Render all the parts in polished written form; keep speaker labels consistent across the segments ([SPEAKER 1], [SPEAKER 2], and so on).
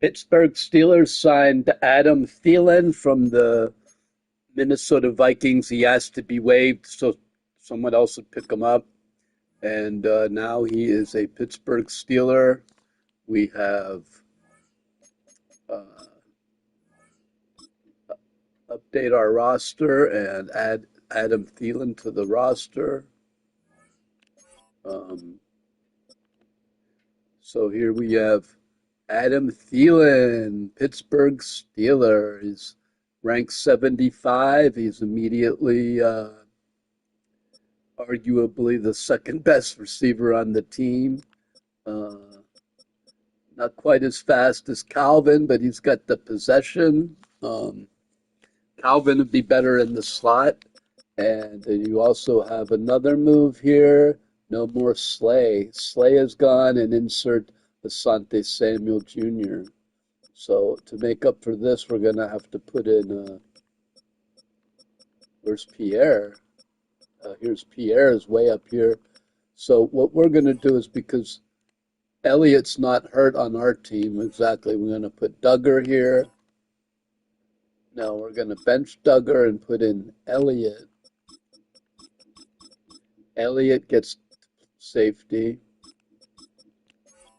[SPEAKER 1] Pittsburgh Steelers signed Adam Thielen from the Minnesota Vikings. He asked to be waived so someone else would pick him up. And now he is a Pittsburgh Steeler. We have uh, update our roster and add Adam Thielen to the roster. Um, so here we have Adam Thielen, Pittsburgh Steeler. He's ranked 75. He's immediately arguably the second best receiver on the team. Uh, Not quite as fast as Calvin, but he's got the possession. Calvin would be better in the slot. And then you also have another move here. No more Slay. Slay is gone and insert Asante Samuel Jr. So to make up for this, we're going to have to put in, where's Pierre? Here's Pierre is way up here. So what we're going to do is because Elliott's not hurt on our team exactly, we're going to put Duggar here. Now we're going to bench Duggar and put in Elliott. Elliott gets safety.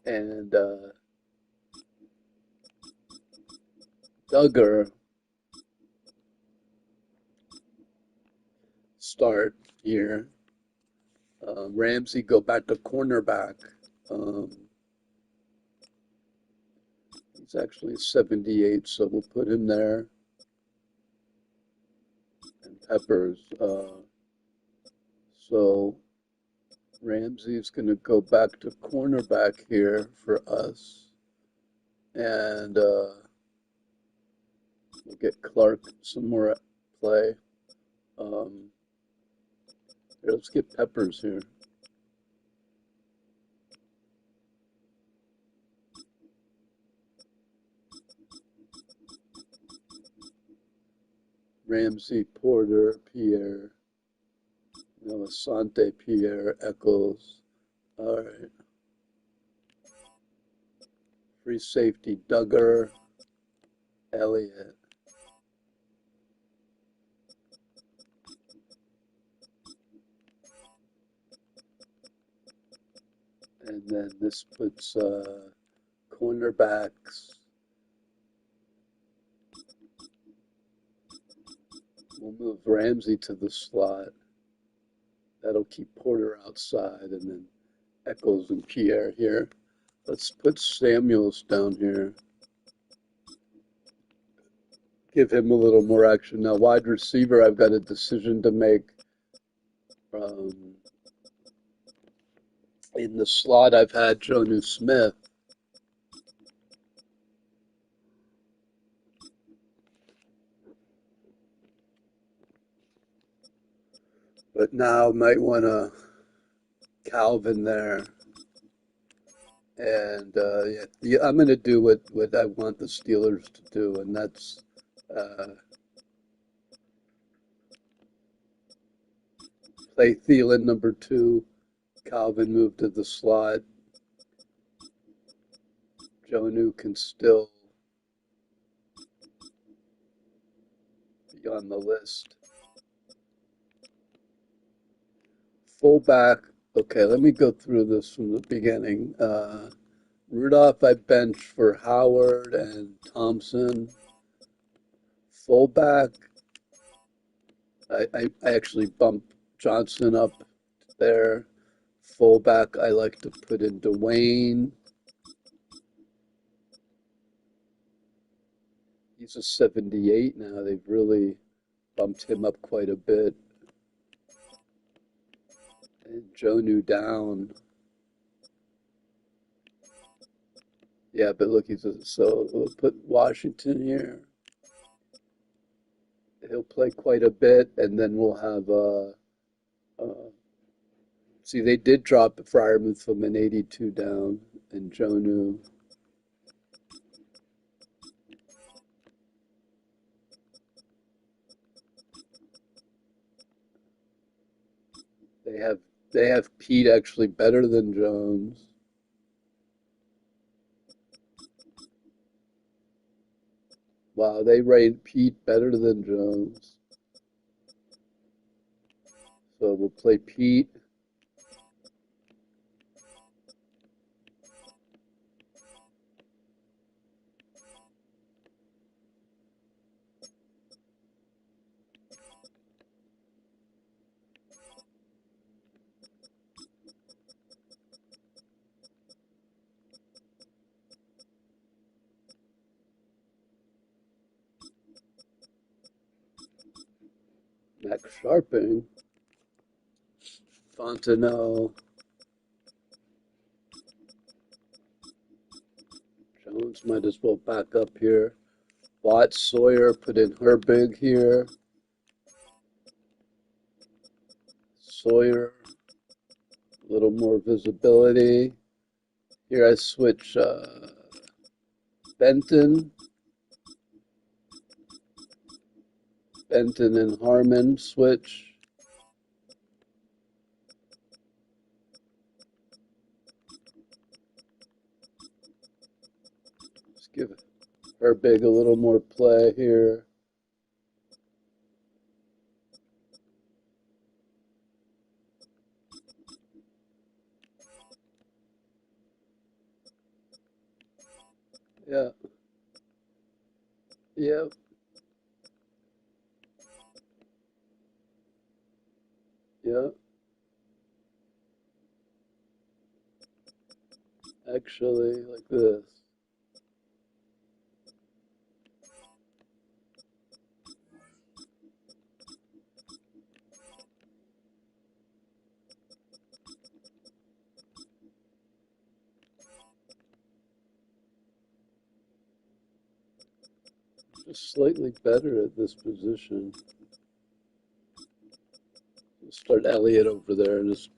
[SPEAKER 1] And Duggar start here. Ramsey go back to cornerback. He's actually 78, so we'll put him there. And Peppers. So Ramsey's going to go back to cornerback here for us. And we'll get Clark some more play. Here, let's get Peppers here. Ramsey, Porter, Pierre, Asante, Pierre, Eccles. All right. Free safety, Duggar, Elliott. And then this puts cornerbacks. We'll move Ramsey to the slot. That'll keep Porter outside, and then Eccles and Pierre here. Let's put Samuels down here. Give him a little more action. Now, wide receiver, I've got a decision to make. In the slot, I've had Jonnu Smith. But now might want to Calvin there. And yeah, I'm going to do what I want the Steelers to do, and that's play Thielen number 2. Calvin moved to the slot. Jonnu can still be on the list. Fullback. Okay, let me go through this from the beginning. Rudolph I benched for Howard and Thompson. Fullback, I actually bumped Johnson up there. Fullback, I like to put in Dwayne. He's a 78 now. They've really bumped him up quite a bit. And Jonnu down. Yeah, but look, so we'll put Washington here. He'll play quite a bit, and then we'll have see, they did drop Freiermuth from an 82 down, and Jonnu. They have Pete actually better than Jones. Wow, they rate Pete better than Jones. So we'll play Pete. Max Sharping. Fontenot. Jones might as well back up here. Watt, Sawyer, put in Herbig here. Sawyer, a little more visibility. Here I switch Benton. Benton and Harmon switch. Let's give Herbig a little more play here. Yeah. Yep. Yeah. Actually, like this. Just slightly better at this position. We'll start Elliott over there, just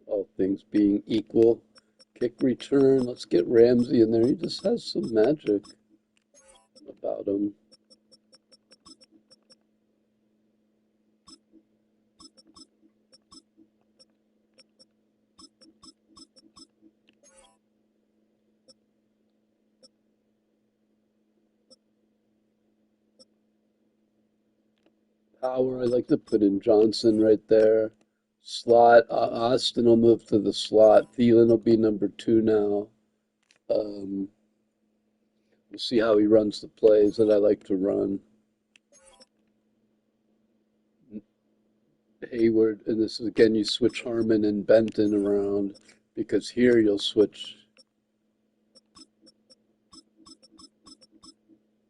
[SPEAKER 1] all things being equal. Kick return. Let's get Ramsey in there. He just has some magic about him. Power, I like to put in Johnson right there. Slot, Austin will move to the slot. Thielen will be number 2 now. We'll see how he runs the plays that I like to run. Hayward, and this is again, you switch Harmon and Benton around because here you'll switch.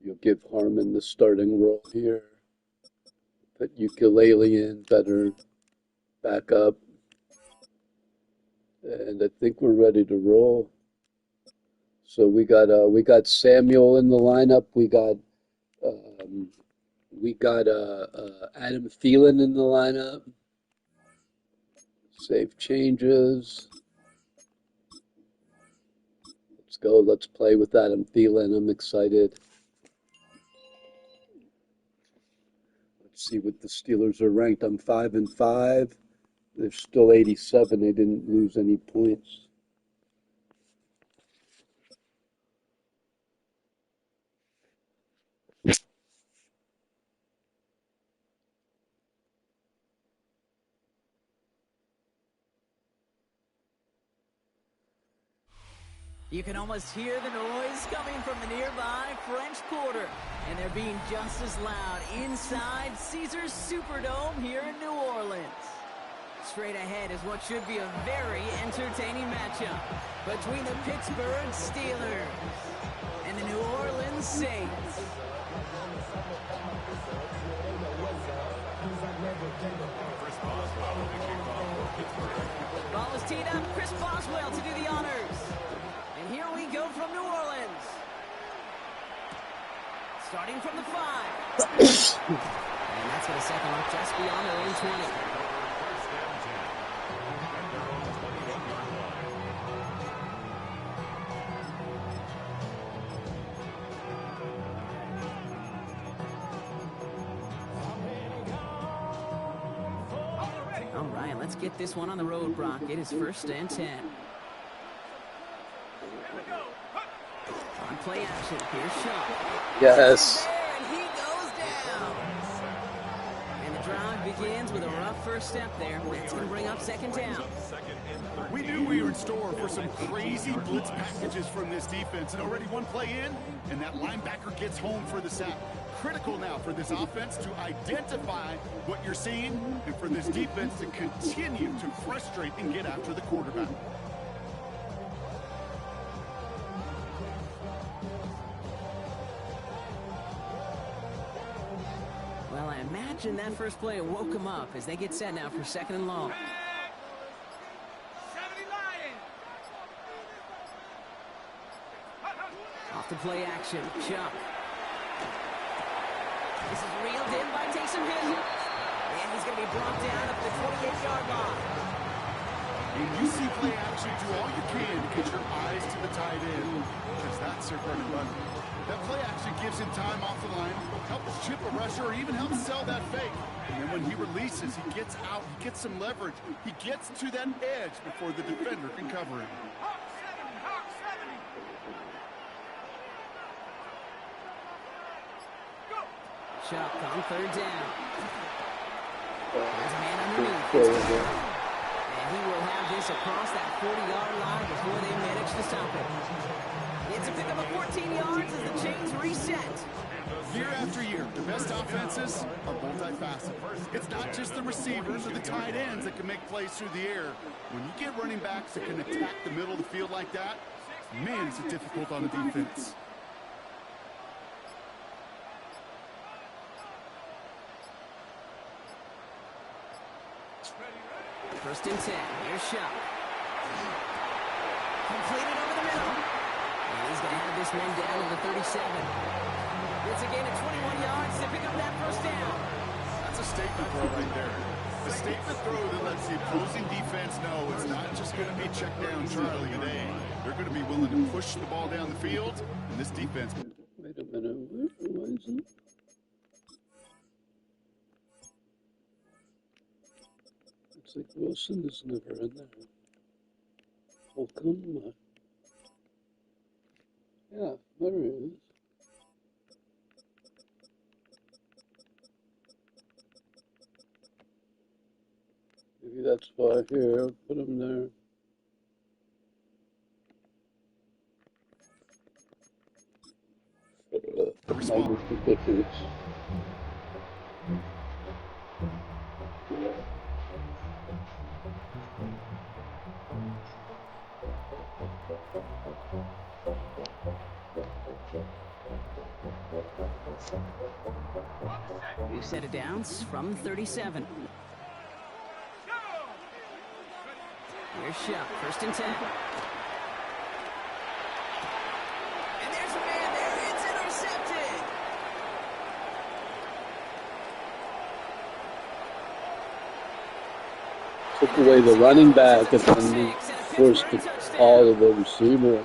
[SPEAKER 1] You'll give Harmon the starting role here. Put Ukulele in, better back up. And I think we're ready to roll. So we got Samuel in the lineup. We got Adam Thielen in the lineup. Save changes. Let's go. Let's play with Adam Thielen. I'm excited. Let's see what the Steelers are ranked. I'm 5-5. They're still 87. They didn't lose any points.
[SPEAKER 2] You can almost hear the noise coming from the nearby French Quarter, and they're being just as loud inside Caesars Superdome here in New Orleans. Straight ahead is what should be a very entertaining matchup between the Pittsburgh Steelers and the New Orleans Saints. Ball is teed up. Chris Boswell to do the honors. And here we go from New Orleans. Starting from the 5. And that's going to set them up just beyond their own 20. All right, let's get this one on the road, Brock. It is 1st and 10. On play action. Here's Shaw.
[SPEAKER 1] Yes.
[SPEAKER 2] And he goes down. And the drive begins with a rough first step there. That's going to bring up second down.
[SPEAKER 3] We knew we were in store for some crazy blitz packages from this defense. And already one play in, and that linebacker gets home for the sack. Critical now for this offense to identify what you're seeing and for this defense to continue to frustrate and get after the quarterback.
[SPEAKER 2] Well, I imagine that first play woke them up as they get set now for second and long. Off the play action, Chuck. This is reeled in by Taysom Hill. And he's going to be brought down at the 28-yard line.
[SPEAKER 3] When you see play action, do all you can to get your eyes to the tight end, because that's their bread and butter. That play action gives him time off the line, helps chip a rusher, or even helps sell that fake. And then when he releases, he gets out, he gets some leverage. He gets to that edge before the defender can cover him.
[SPEAKER 2] Chuck on third down. There's a man underneath. And he will have this across that 40-yard line before they manage to stop it. It's a pickup of 14 yards as the chains reset.
[SPEAKER 3] Year after year, the best offenses are multifaceted. It's not just the receivers or the tight ends that can make plays through the air. When you get running backs that can attack the middle of the field like that, man, is it difficult on the defense.
[SPEAKER 2] First and 10. Here's Shaw. Completed over the middle. And he's going to have this man down to the 37. It's a gain of 21 yards to pick up that first down.
[SPEAKER 3] That's a statement throw right there. A statement throw that lets the opposing defense know it's not just going to be check down Charlie today. They're going to be willing to push the ball down the field, and this defense...
[SPEAKER 1] Wait a minute. Where is it? It's like Wilson is never in there. Oh, come on. Yeah, there it is. Maybe that's why. Here, I'll put him there. Minus the difference.
[SPEAKER 2] New set of downs from 37. Here's Shaw, first and 10. And there's a man there, it's intercepted.
[SPEAKER 1] Took away the running back and then forced the call of the receiver.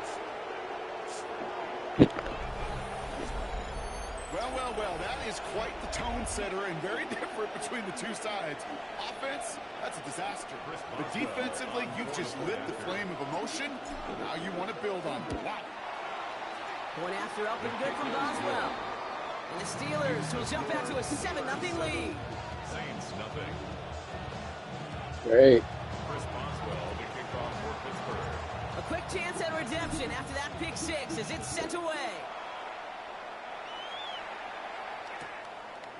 [SPEAKER 3] Well, that is quite the tone setter and very different between the two sides. Offense, that's a disaster. But defensively, you've just lit the flame of emotion. Now you want to build on it. Wow.
[SPEAKER 2] Point after up and good from Boswell. And the Steelers will jump out to a 7-0 lead.
[SPEAKER 4] Saints nothing.
[SPEAKER 1] Great.
[SPEAKER 4] Chris Boswell, the kickoff for Pittsburgh.
[SPEAKER 2] A quick chance at redemption after that pick six as it's sent away.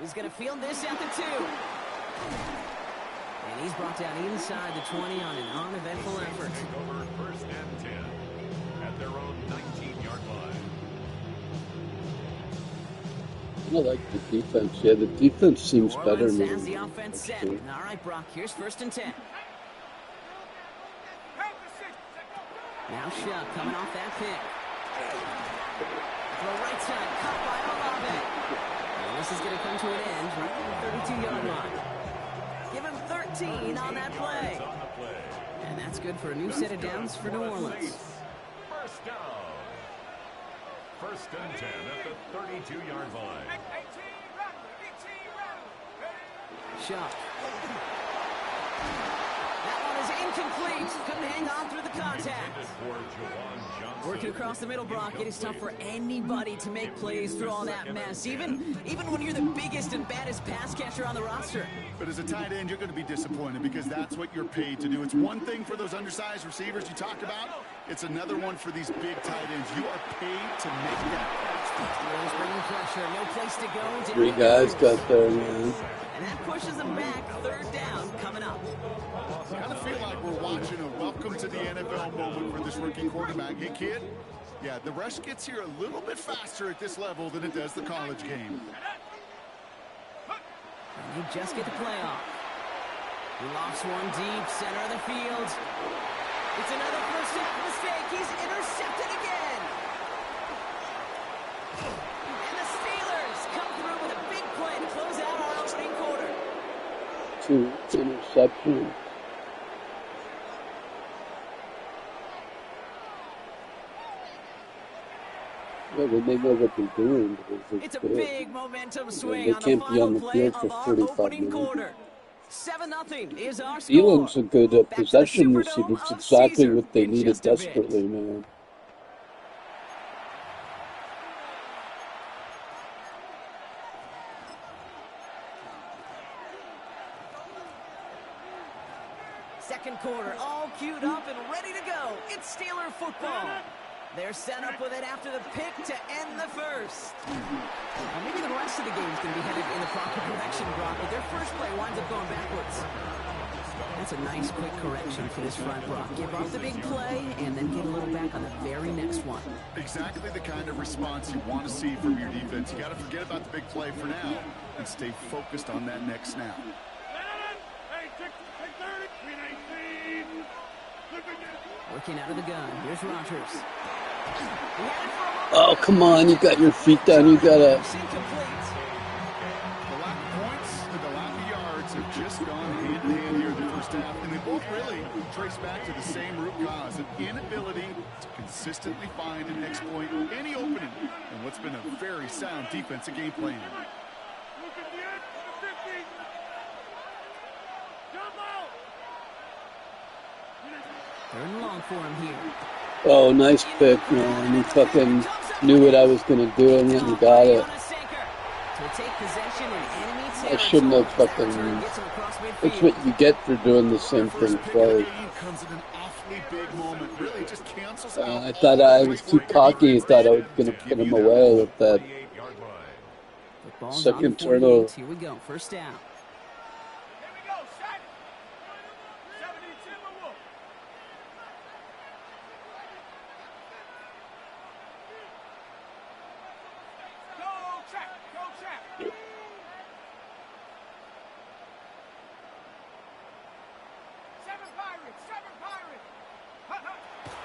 [SPEAKER 2] He's going to field this at the 2. And he's brought down inside the 20 on an uneventful effort.
[SPEAKER 4] Over first and 10 at their own 19-yard line.
[SPEAKER 1] I like the defense. Yeah, the defense seems better now.
[SPEAKER 2] Has the offense set. All right, Brock, here's first and 10. Now Shaw coming off that pick. To the right side, caught by Olave. And this is going to come to an end right at the 32-yard line. Give him 13 on that play. And that's good for a new set of downs for New Orleans.
[SPEAKER 4] First down. First and 10 at the 32-yard line.
[SPEAKER 2] Shaw. That one is Incomplete. Couldn't hang on through the contact. Working across the middle, Brock, it is tough for anybody to make plays through all that mess, even when you're the biggest and baddest pass catcher on the roster.
[SPEAKER 3] But as a tight end, you're going to be disappointed because that's what you're paid to do. It's one thing for those undersized receivers you talked about. It's another one for these big tight ends. You are paid to make that.
[SPEAKER 2] Steelers bringing pressure. No place to go. Down
[SPEAKER 1] 3 guys got there, man.
[SPEAKER 2] And that pushes them back. 3rd down coming up.
[SPEAKER 3] I kind of feel like we're watching a welcome to the NFL moment for this rookie quarterback. Hey, kid, yeah, the rush gets here a little bit faster at this level than it does the college game.
[SPEAKER 2] And you just get the play off. He lofts one deep, center of the field. It's another first down mistake. He's intercepted again. And the Steelers come through with a big play to close out our opening quarter.
[SPEAKER 1] 2 interceptions. Yeah, when they know what they're doing,
[SPEAKER 2] It's a
[SPEAKER 1] good.
[SPEAKER 2] big momentum swing
[SPEAKER 1] They
[SPEAKER 2] on the
[SPEAKER 1] can't be on
[SPEAKER 2] final
[SPEAKER 1] the
[SPEAKER 2] play
[SPEAKER 1] field
[SPEAKER 2] of
[SPEAKER 1] for
[SPEAKER 2] our
[SPEAKER 1] 45
[SPEAKER 2] opening
[SPEAKER 1] minutes.
[SPEAKER 2] quarter. 7-0 is our score.
[SPEAKER 1] THIELEN's a good
[SPEAKER 2] Back to the
[SPEAKER 1] possession
[SPEAKER 2] Superdome
[SPEAKER 1] receiver. It's
[SPEAKER 2] of
[SPEAKER 1] exactly
[SPEAKER 2] Caesar
[SPEAKER 1] what they
[SPEAKER 2] in
[SPEAKER 1] needed
[SPEAKER 2] just a bit.
[SPEAKER 1] desperately, man.
[SPEAKER 2] Second quarter, all queued up and ready to go. It's Steeler football. They're set up with it after the pick to end the first. Now maybe the rest of the game's going to be headed in the proper direction, Brock, but their first play winds up going backwards. That's a nice quick correction for this front, Brock. Give up the big play and then get a little back on the very next one.
[SPEAKER 3] Exactly the kind of response you want to see from your defense. You got to forget about the big play for now and stay focused on that next snap.
[SPEAKER 2] Working out of the gun. Here's Rodgers.
[SPEAKER 1] Oh, come on. You got your feet down. You got to...
[SPEAKER 2] It's incomplete.
[SPEAKER 3] The lack of points and the lack of yards have just gone hand in hand here in the first half, and they both really trace back to the same root cause, an inability to consistently find and exploit any opening in what's been a very sound defensive game plan.
[SPEAKER 2] Third and long for him here.
[SPEAKER 1] Oh, nice pick, man. He fucking knew what I was going to do, and then he got it. I shouldn't have fucking... That's what you get for doing the same thing twice. I thought I was too cocky. I thought I was going to put him away with that second turnover.
[SPEAKER 2] Here we go, first down.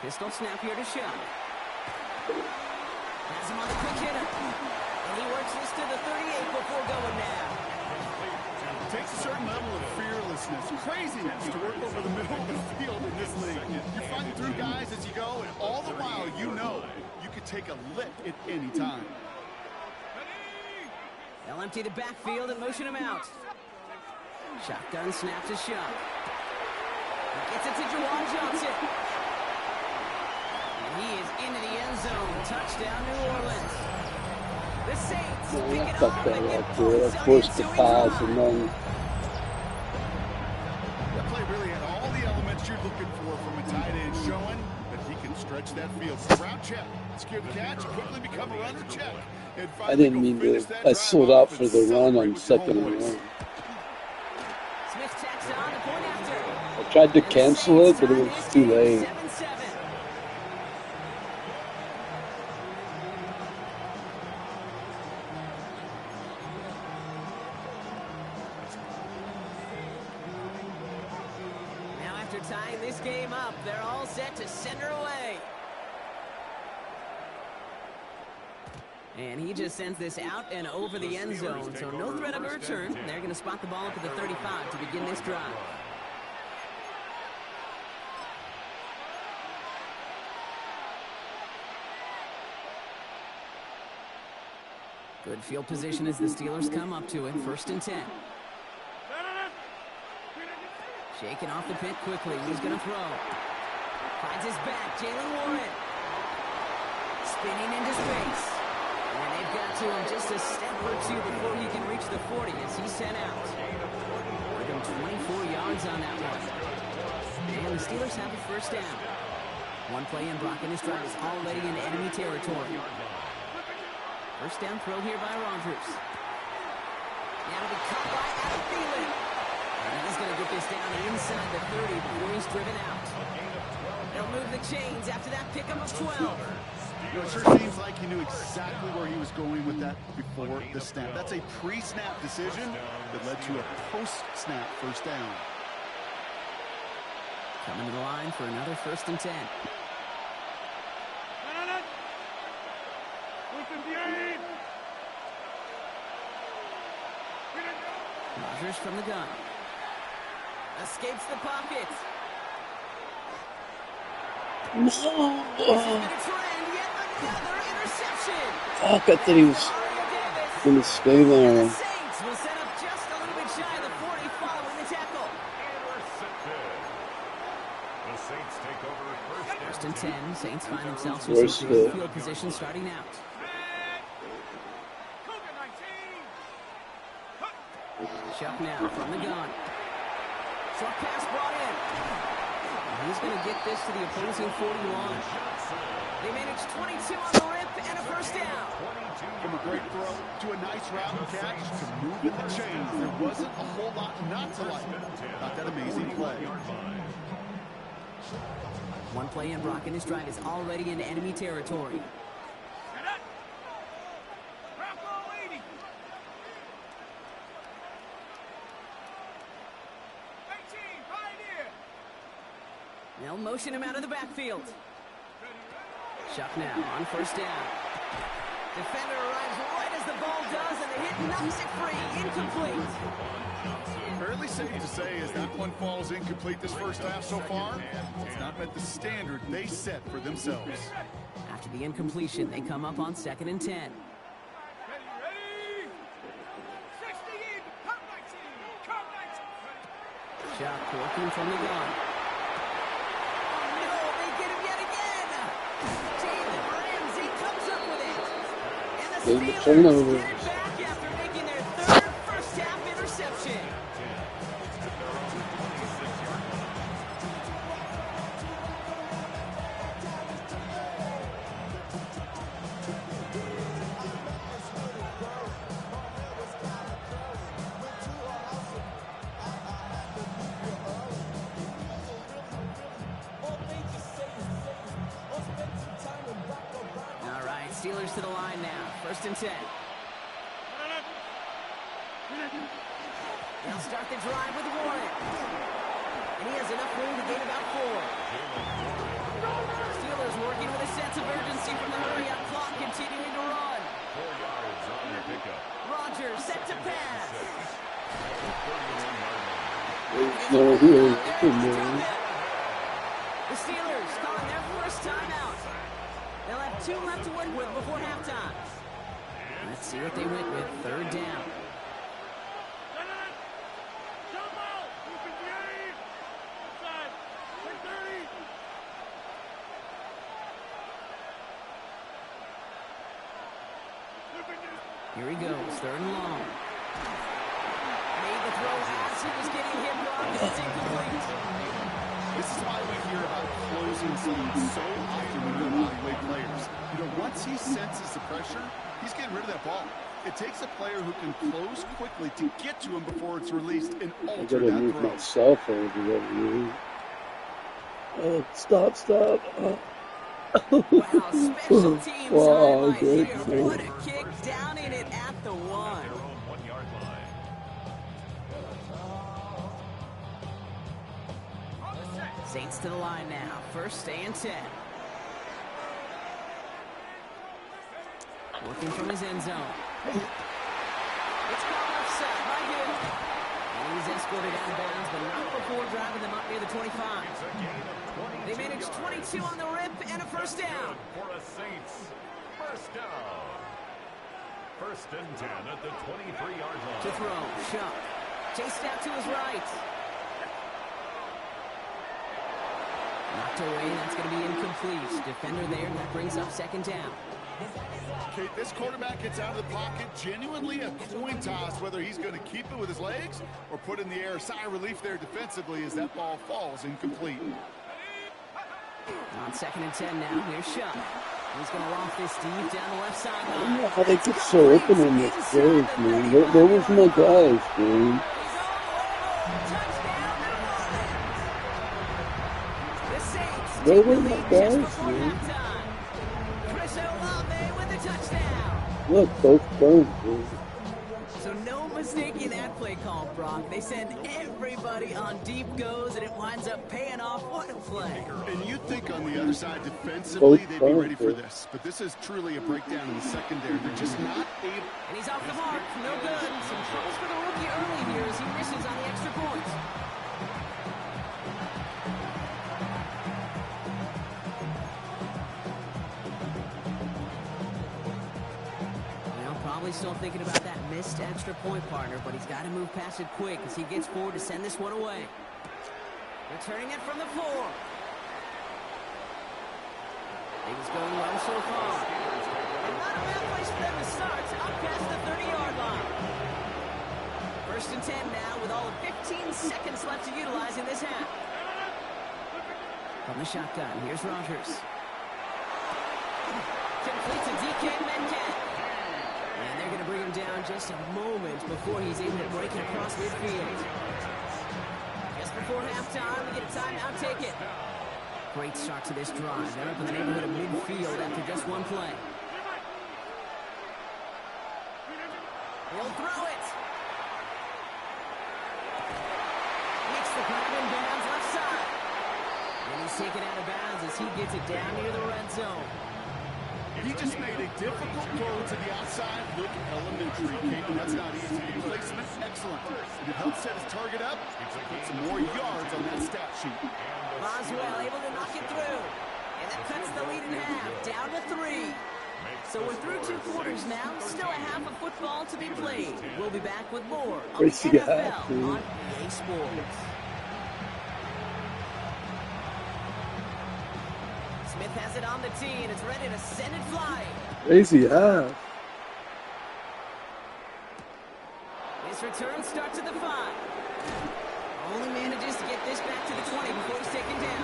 [SPEAKER 2] Pistol snap here to Shuck. Has him on the quick hitter. And he works this to the 38 before going now.
[SPEAKER 3] It takes a certain level of fearlessness, craziness to work over the middle of the field in this league. You're fighting through guys as you go, and all the while you know you could take a lick at any time.
[SPEAKER 2] They'll empty the backfield and motion him out. Shotgun snap to Shuck. He gets it to Juwan Johnson. And he is into the end zone. Touchdown, New Orleans. The Saints pick it up and get
[SPEAKER 1] I forced the pass, and then...
[SPEAKER 3] That play really had all the elements you're looking for from a tight end, showing that he can stretch that field. Route check, secure the catch, quickly become a runner check.
[SPEAKER 1] I didn't mean to... I sold out for the run on 2nd and 1.
[SPEAKER 2] Smith tacks on the point after.
[SPEAKER 1] I tried to cancel it, but it was too late.
[SPEAKER 2] 7-7. Now after tying this game up, they're all set to send her away. And he just sends this out and over the end zone, so no threat of a return. They're going to spot the ball up at the 35 to begin this drive. Good field position as the Steelers come up to it. 1st and 10. Shaking off the pit quickly. He's going to throw. Finds his back. Jalen Warren. Spinning into space. And they've got to him just a step or two before he can reach the 40 as he's sent out. Give him 24 yards on that one. And the Steelers have a first down. One play in, Brock and his drive is already in enemy territory. First down throw here by Rodgers. Now to be caught by THIELEN. And he's going to get this down inside the 30 before he's driven out. They'll move the chains after that pickup of 12.
[SPEAKER 3] You know, it sure seems like he knew exactly where he was going with that before the snap. That's a pre-snap decision that led to a post-snap first down.
[SPEAKER 2] Coming to the line for another 1st and 10. Rodgers from the gun. Escapes the pocket.
[SPEAKER 1] No!
[SPEAKER 2] This has been a trend. Yet another interception.
[SPEAKER 1] Fuck, I thought he was going to stay there.
[SPEAKER 2] The Saints will set up just a little bit shy of the 40 following the tackle.
[SPEAKER 4] The Saints take over
[SPEAKER 2] First and 10. Saints find themselves with some good field position starting out. Chuck now from the gun. Short pass brought in. And he's going to get this to the opposing 41. They manage 22 on the rip and a first down.
[SPEAKER 3] From a great throw to a nice route and catch to move in the chains. There wasn't a whole lot not to like about that amazing play.
[SPEAKER 2] One play in, Brock and his drive is already in enemy territory. They'll motion him out of the backfield. Chuck now on first down. Defender arrives right as the ball does, and the hit knocks it free. Incomplete.
[SPEAKER 3] Fairly safe to say as that one falls incomplete this first half so far, it's not met the standard they set for themselves.
[SPEAKER 2] After the incompletion, they come up on 2nd and 10. Chuck working from the gun.
[SPEAKER 1] The turnover.
[SPEAKER 2] Get it back after making their 3rd first half interception. All right, Steelers to the line now. 1st and 10. They'll start the drive with Warren. And he has enough room to gain about 4. Steelers working with a sense of urgency from the hurry-up clock, continuing to run.
[SPEAKER 4] 4 yards on the pickup.
[SPEAKER 2] Rodgers set to pass.
[SPEAKER 1] No, here.
[SPEAKER 2] The Steelers calling their first timeout. They'll have 2 left to work with before halftime. Let's see what they went with. 3rd down. Here he goes. 3rd and long. Made the throw as he was getting hit wrong. It's incomplete.
[SPEAKER 3] This is why we hear about closing schemes so often when you evaluate players. You know, once he senses the pressure, he's getting rid of that ball. It takes a player who can close quickly to get to him before it's released and
[SPEAKER 1] I
[SPEAKER 3] alter
[SPEAKER 1] gotta
[SPEAKER 3] that
[SPEAKER 1] move
[SPEAKER 3] throw.
[SPEAKER 1] my cell phone to get you. Stop.
[SPEAKER 2] Wow, special teams
[SPEAKER 1] Wow,
[SPEAKER 2] highlight
[SPEAKER 1] great
[SPEAKER 2] here.
[SPEAKER 1] play.
[SPEAKER 2] What a kick down in it at the 1.
[SPEAKER 4] Their own 1-yard line.
[SPEAKER 2] Saints to the line now. 1st and 10. Working from his end zone. It's called offside right here. And he's escorted out of bounds, but not before driving them up near the 25. They managed 22 on the rip and a first down.
[SPEAKER 4] For a Saints first down. 1st and 10 at the 23-yard line.
[SPEAKER 2] To throw, Shuck. Chased out to his right. Tucked away, that's going to be incomplete. Defender there, and that brings up second down.
[SPEAKER 3] Okay, this quarterback gets out of the pocket, genuinely a coin toss whether he's going to keep it with his legs or put in the air. Sigh of relief there defensively as that ball falls incomplete.
[SPEAKER 2] On 2nd and 10 now, here's Shuck. He's going to loft this deep down the left
[SPEAKER 1] I don't
[SPEAKER 2] sideline.
[SPEAKER 1] know how they get so open in this game, man. Where was my guys, man?
[SPEAKER 2] The Saints
[SPEAKER 1] Where
[SPEAKER 2] take the
[SPEAKER 1] were my
[SPEAKER 2] lead just
[SPEAKER 1] guys,
[SPEAKER 2] before
[SPEAKER 1] man?
[SPEAKER 2] halftime. Chris Olave with the touchdown.
[SPEAKER 1] Look, both guns, man.
[SPEAKER 2] So no mistaking that play call, Brock. They send everybody on deep goes, and it winds up paying off. What a play.
[SPEAKER 3] And you'd think on the other side defensively
[SPEAKER 1] Both
[SPEAKER 3] they'd be ready
[SPEAKER 1] guns,
[SPEAKER 3] for
[SPEAKER 1] man.
[SPEAKER 3] this. But this is truly a breakdown in the secondary. They're just not able.
[SPEAKER 2] And he's off the mark. No good. Some troubles for the rookie early here as he misses on the extra points. Well, probably still thinking about that missed extra point, partner, but he's got to move past it quick as he gets forward to send this one away. Returning it from the floor. Things going well so far. And not a bad place for them to start, up past the 30-yard line. 1st and 10 now with all of 15 seconds left to utilize in this half. From the shotgun, here's Rodgers. Complete to DK Metcalf. And they're going to bring him down just a moment before he's able to break it across midfield. Just before halftime, we get a timeout, take it. Great start to this drive. They're up in the neighborhood of midfield after just one play. He'll throw it. Makes the grab in bounds left side. And he's taken out of bounds as he gets it down near the red zone.
[SPEAKER 3] He just made a difficult throw to the outside. Look elementary, Caden. That's not easy. The placement, excellent. And it helps set his target up. Put some more yards on that stat sheet.
[SPEAKER 2] Boswell able to knock it through. And that cuts the lead in half, down to 3. So we're through 2 quarters now. Still a half of football to be played. We'll be back with more of the NFL on EA Sports. Smith has it on the tee, and it's ready to send it flying.
[SPEAKER 1] Crazy half.
[SPEAKER 2] His return starts at the 5. Only manages to get this back to the 20 before he's taken down.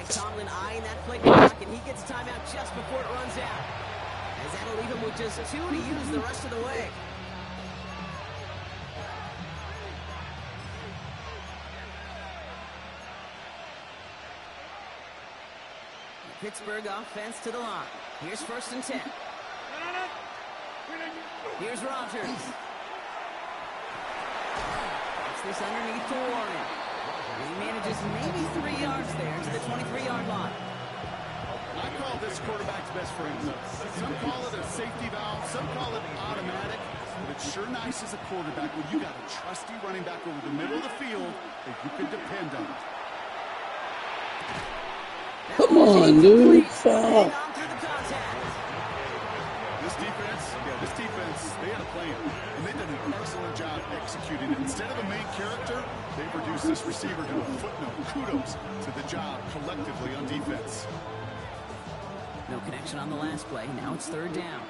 [SPEAKER 2] Tomlin eyeing that play clock, and he gets timeout just before it runs out. As that'll leave him with just 2 to use the rest of the way. The Pittsburgh offense to the line. Here's 1st and 10. Here's Rodgers. Puts this underneath to Warren. He manages maybe 3 yards there to the 23-yard line.
[SPEAKER 3] I call this quarterback's best friend. Some call it a safety valve, some call it automatic, but it's sure nice as a quarterback when you got a trusty running back over the middle of the field that you can depend on.
[SPEAKER 1] Come on, dude. Stop.
[SPEAKER 3] This defense, they had a plan, and they did an excellent job executing it. Instead of a main character, they reduced this receiver to a footnote. Kudos to the job collectively on defense.
[SPEAKER 2] No connection on the last play. Now it's 3rd down.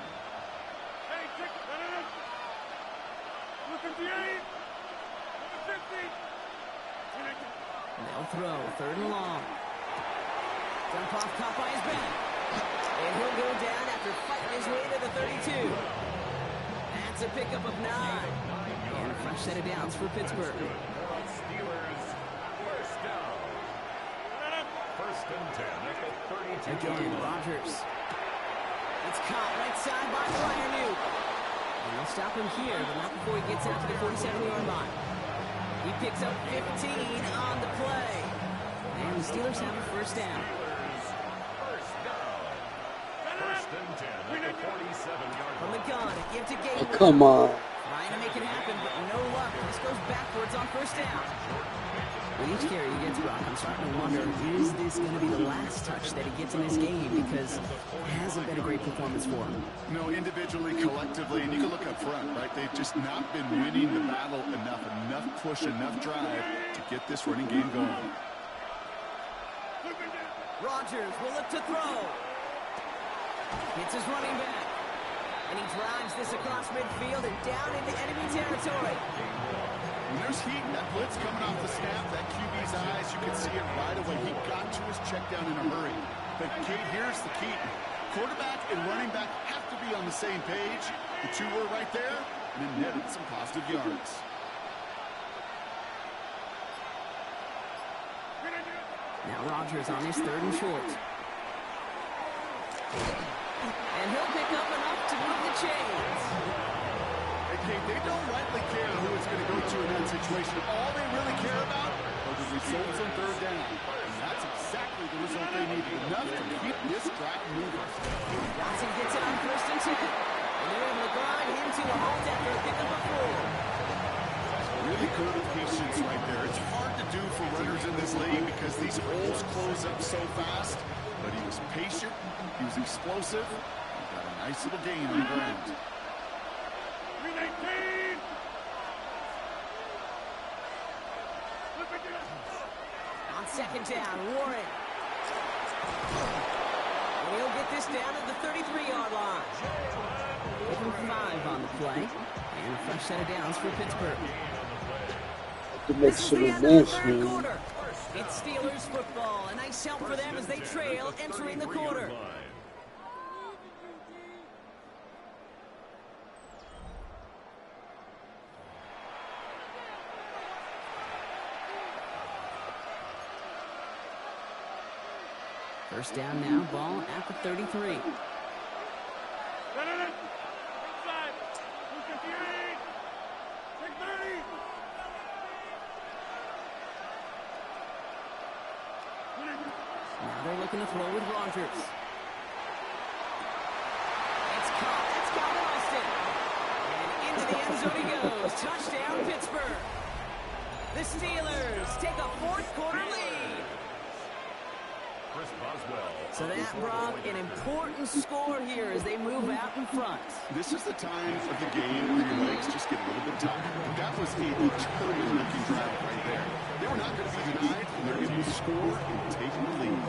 [SPEAKER 2] They'll throw. 3rd and long. Dump off, caught by his back. And he'll go down after fighting his way to the 32. That's a pickup of 9. And a fresh set of downs for Pittsburgh.
[SPEAKER 4] Steelers, 1st down. 1st and 10 at the 32.
[SPEAKER 2] Again, Rodgers. It's caught right side by New. And they'll stop him here, but not before he gets out to the 47-yard line. He picks up 15 on the play. And the Steelers have a first down.
[SPEAKER 4] First and 10 at the 47-yard
[SPEAKER 2] From the gun, a give to
[SPEAKER 1] Oh,
[SPEAKER 2] Gabriel.
[SPEAKER 1] come on.
[SPEAKER 2] Trying to make it happen, but no luck. This goes backwards on first down. With each carry he gets, Brock, I'm starting to wonder, is this going to be the last touch that he gets in this game? Because it hasn't been a great performance for him.
[SPEAKER 3] No, individually, collectively, and you can look up front, right? They've just not been winning the battle enough push, enough drive to get this running game going.
[SPEAKER 2] Rodgers will look to throw. Hits his running back. And he drives this across midfield and down into enemy territory.
[SPEAKER 3] When there's heat, that blitz coming off the snap, that QB's eyes, you can see it right away. He got to his check down in a hurry. But Kate, here's the key. Quarterback and running back have to be on the same page. The two were right there, and then netted some positive yards.
[SPEAKER 2] Now Rodgers on his third and short. And he'll pick up enough to move the chains.
[SPEAKER 3] They don't rightly care who it's going to go to in that situation. All they really care about are the results on third down. And that's exactly the result they needed. Enough to keep this drive moving.
[SPEAKER 2] Johnson gets it on first and 10. And they're able to grind him to a halt after a pickup of 4.
[SPEAKER 3] Really good patience right there. It's hard to do for runners in this league because these holes close up so fast. But he was patient. He was explosive. He got a nice little gain on the ground.
[SPEAKER 2] On second down, Warren. And he'll get this down at the 33-yard line. Give him 5 on the play. And a fresh set of downs for Pittsburgh.
[SPEAKER 1] To make
[SPEAKER 2] This is
[SPEAKER 1] some
[SPEAKER 2] the end
[SPEAKER 1] of
[SPEAKER 2] of the
[SPEAKER 1] this,
[SPEAKER 2] third
[SPEAKER 1] man.
[SPEAKER 2] quarter. It's Steelers football. A nice help for them as they trail entering the quarter. First down now, ball at the 33. Now they're looking to throw with Rodgers. It's caught. It's Calvin Austin. And into the end zone he goes. Touchdown, Pittsburgh. The Steelers take a fourth quarter lead. So that, Brock, an important score here as they move out in front.
[SPEAKER 3] This is the time of the game where your legs just get a little bit tired. That was a determined-looking drive right there. They were not going to be denied, and they're able to score and take the lead.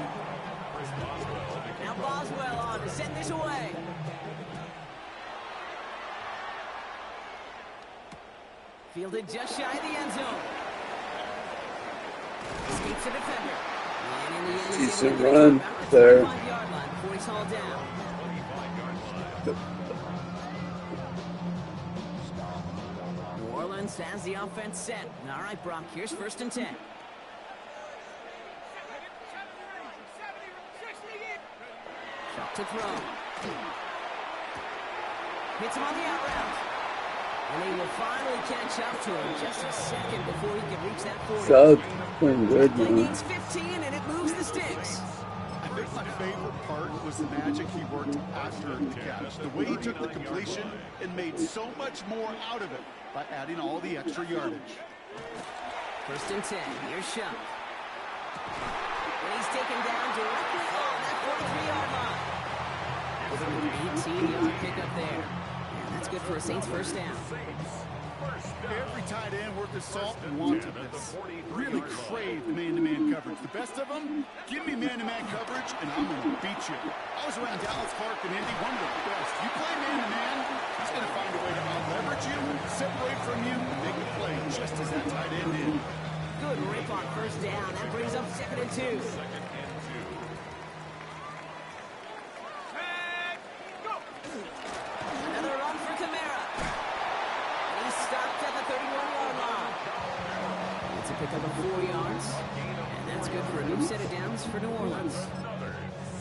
[SPEAKER 2] Now Boswell on to send this away. Fielded just shy of the end zone. Escapes the defender. And in the end,
[SPEAKER 1] Decent run there.
[SPEAKER 2] Before he's hauled down. New Orleans has the offense set. All right, Brock, here's first and 10. Shot to throw. Hits him on the out route. And he will finally catch up to him just a second before he can reach that 40.
[SPEAKER 1] So, playing good,
[SPEAKER 2] Play
[SPEAKER 1] man.
[SPEAKER 2] gains 15, and it moves the sticks.
[SPEAKER 3] I think my favorite part was the magic he worked after the catch. The way he took the completion and made so much more out of it by adding all the extra yardage.
[SPEAKER 2] First and 10, here's Shuck. And he's taken down directly on that 43-yard line. With an 18-yard pickup there. And that's good for a Saints first down.
[SPEAKER 3] Every tight end worth his salt and wanted this. Really craved man-to-man coverage. The best of them, give me man-to-man coverage, and I'm going to beat you. I was around Dallas, Clark, and Indy, one of the best. You play man-to-man, he's going to find a way to out-leverage you, separate from you, and make a play just as that tight end did.
[SPEAKER 2] Good rip on first down. That brings up second and 2. Another run for Kamara. And he's stopped at the 31-yard line. It's a pickup of 4 yards. And that's good for a new set of downs for New Orleans.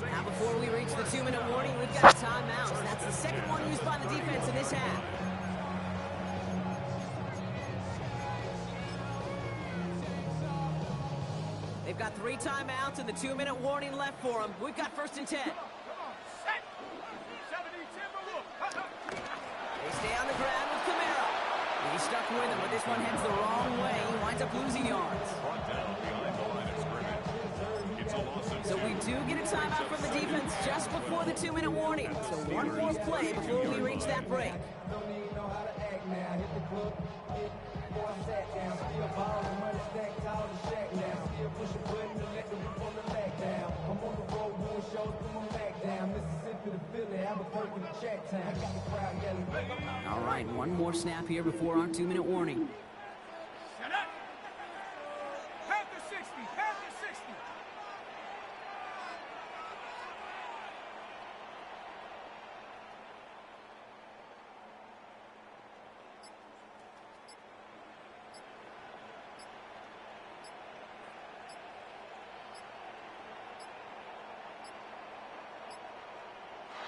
[SPEAKER 2] Now before we reach the 2-minute warning, we've got a timeout. That's the second one used by the defense in this half. They've got 3 timeouts and the 2-minute warning left for them. We've got 1st and 10. They stay on the ground with Camara. He's stuck with him, but this one heads the wrong way. He winds up losing yards. So we do get a timeout from the defense just before the 2-minute warning. So one more play before we reach that break. All right, one more snap here before our 2-minute warning.
[SPEAKER 5] Shut up! Half the 60, half the 60.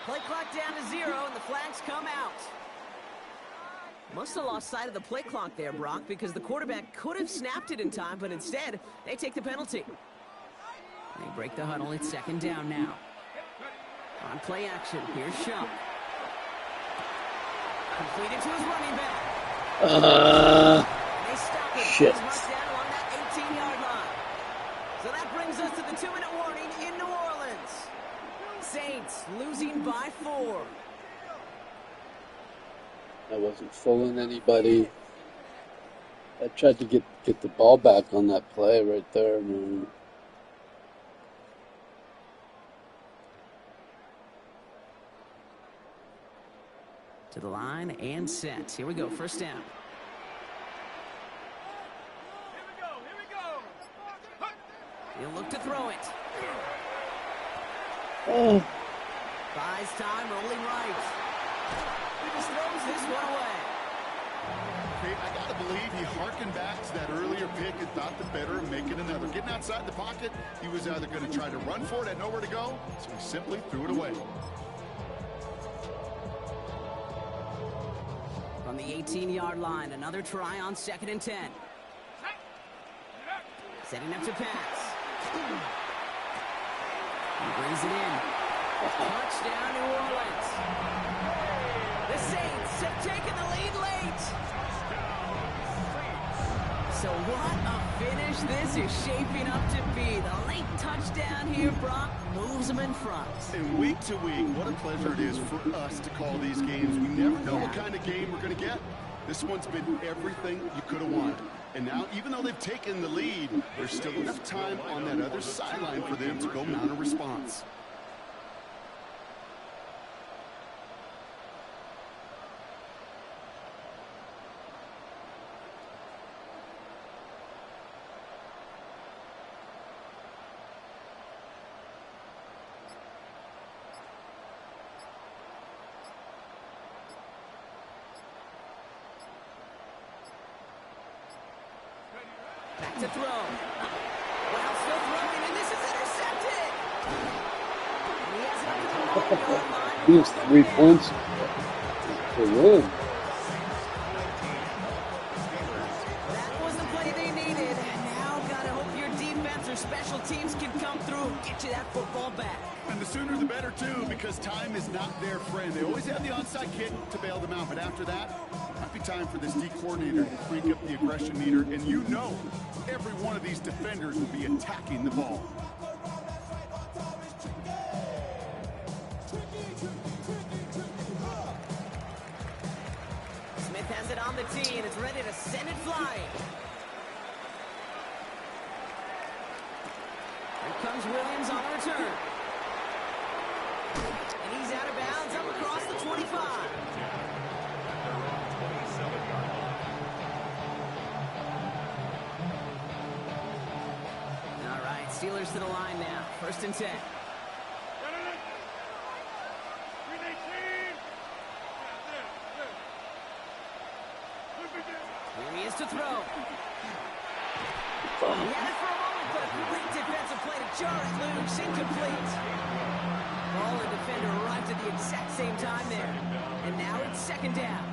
[SPEAKER 2] Play clock down to 0, and the flags come out. Must have lost sight of the play clock there, Brock, because the quarterback could have snapped it in time, but instead, they take the penalty. They break the huddle. It's 2nd down now. On play action, here's Shump. Completed to his running back. They stop it.
[SPEAKER 1] Shit.
[SPEAKER 2] He's marked down along that 18-yard line. So that brings us to the 2-minute warning in New Orleans. Saints losing by 4.
[SPEAKER 1] I wasn't fooling anybody. I tried to get the ball back on that play right there, man.
[SPEAKER 2] To the line and set. Here we go, 1st down.
[SPEAKER 5] Here we go.
[SPEAKER 2] He'll look to throw it.
[SPEAKER 1] Oh,
[SPEAKER 2] Buys time, rolling right. He just throws this one away.
[SPEAKER 3] Okay, I gotta believe he harkened back to that earlier pick and thought the better of making another. Getting outside the pocket, he was either going to try to run for it, had nowhere to go, so he simply threw it away.
[SPEAKER 2] From the 18-yard line, another try on 2nd and 10. Setting up to pass. He brings it in. Touchdown, New Orleans. The Saints have taken the lead late. So what a finish this is shaping up to be. The late touchdown here, Brock, moves them in front.
[SPEAKER 3] And week to week, what a pleasure it is for us to call these games. We never know what kind of game we're going to get. This one's been everything you could have wanted. And now, even though they've taken the lead, there's still enough time on that other sideline for them to go mount a response.
[SPEAKER 2] Back to throw. Well, still throwing, and this is intercepted. And he has it up to the 1-yard line.
[SPEAKER 1] he was 3 points to win.
[SPEAKER 2] That was the play they needed. And now gotta hope your defense or special teams can come through and get you that football back.
[SPEAKER 3] And the sooner the better, too, because time is not their friend. They always have the onside kick to bail them out, but after that, might be time for this D coordinator to crank up the aggression meter, and you know every one of these defenders will be attacking the ball.
[SPEAKER 2] Smith has it on the tee, and it's ready to send it flying. Here comes Williams on the return. And he's out of bounds up across the 25. All right, Steelers to the line now. 1st and 10. Here he is to throw. He had it for a moment, but a great defensive play to jar it loose, incomplete. Ball in defense Exact same time there. And now it's second down.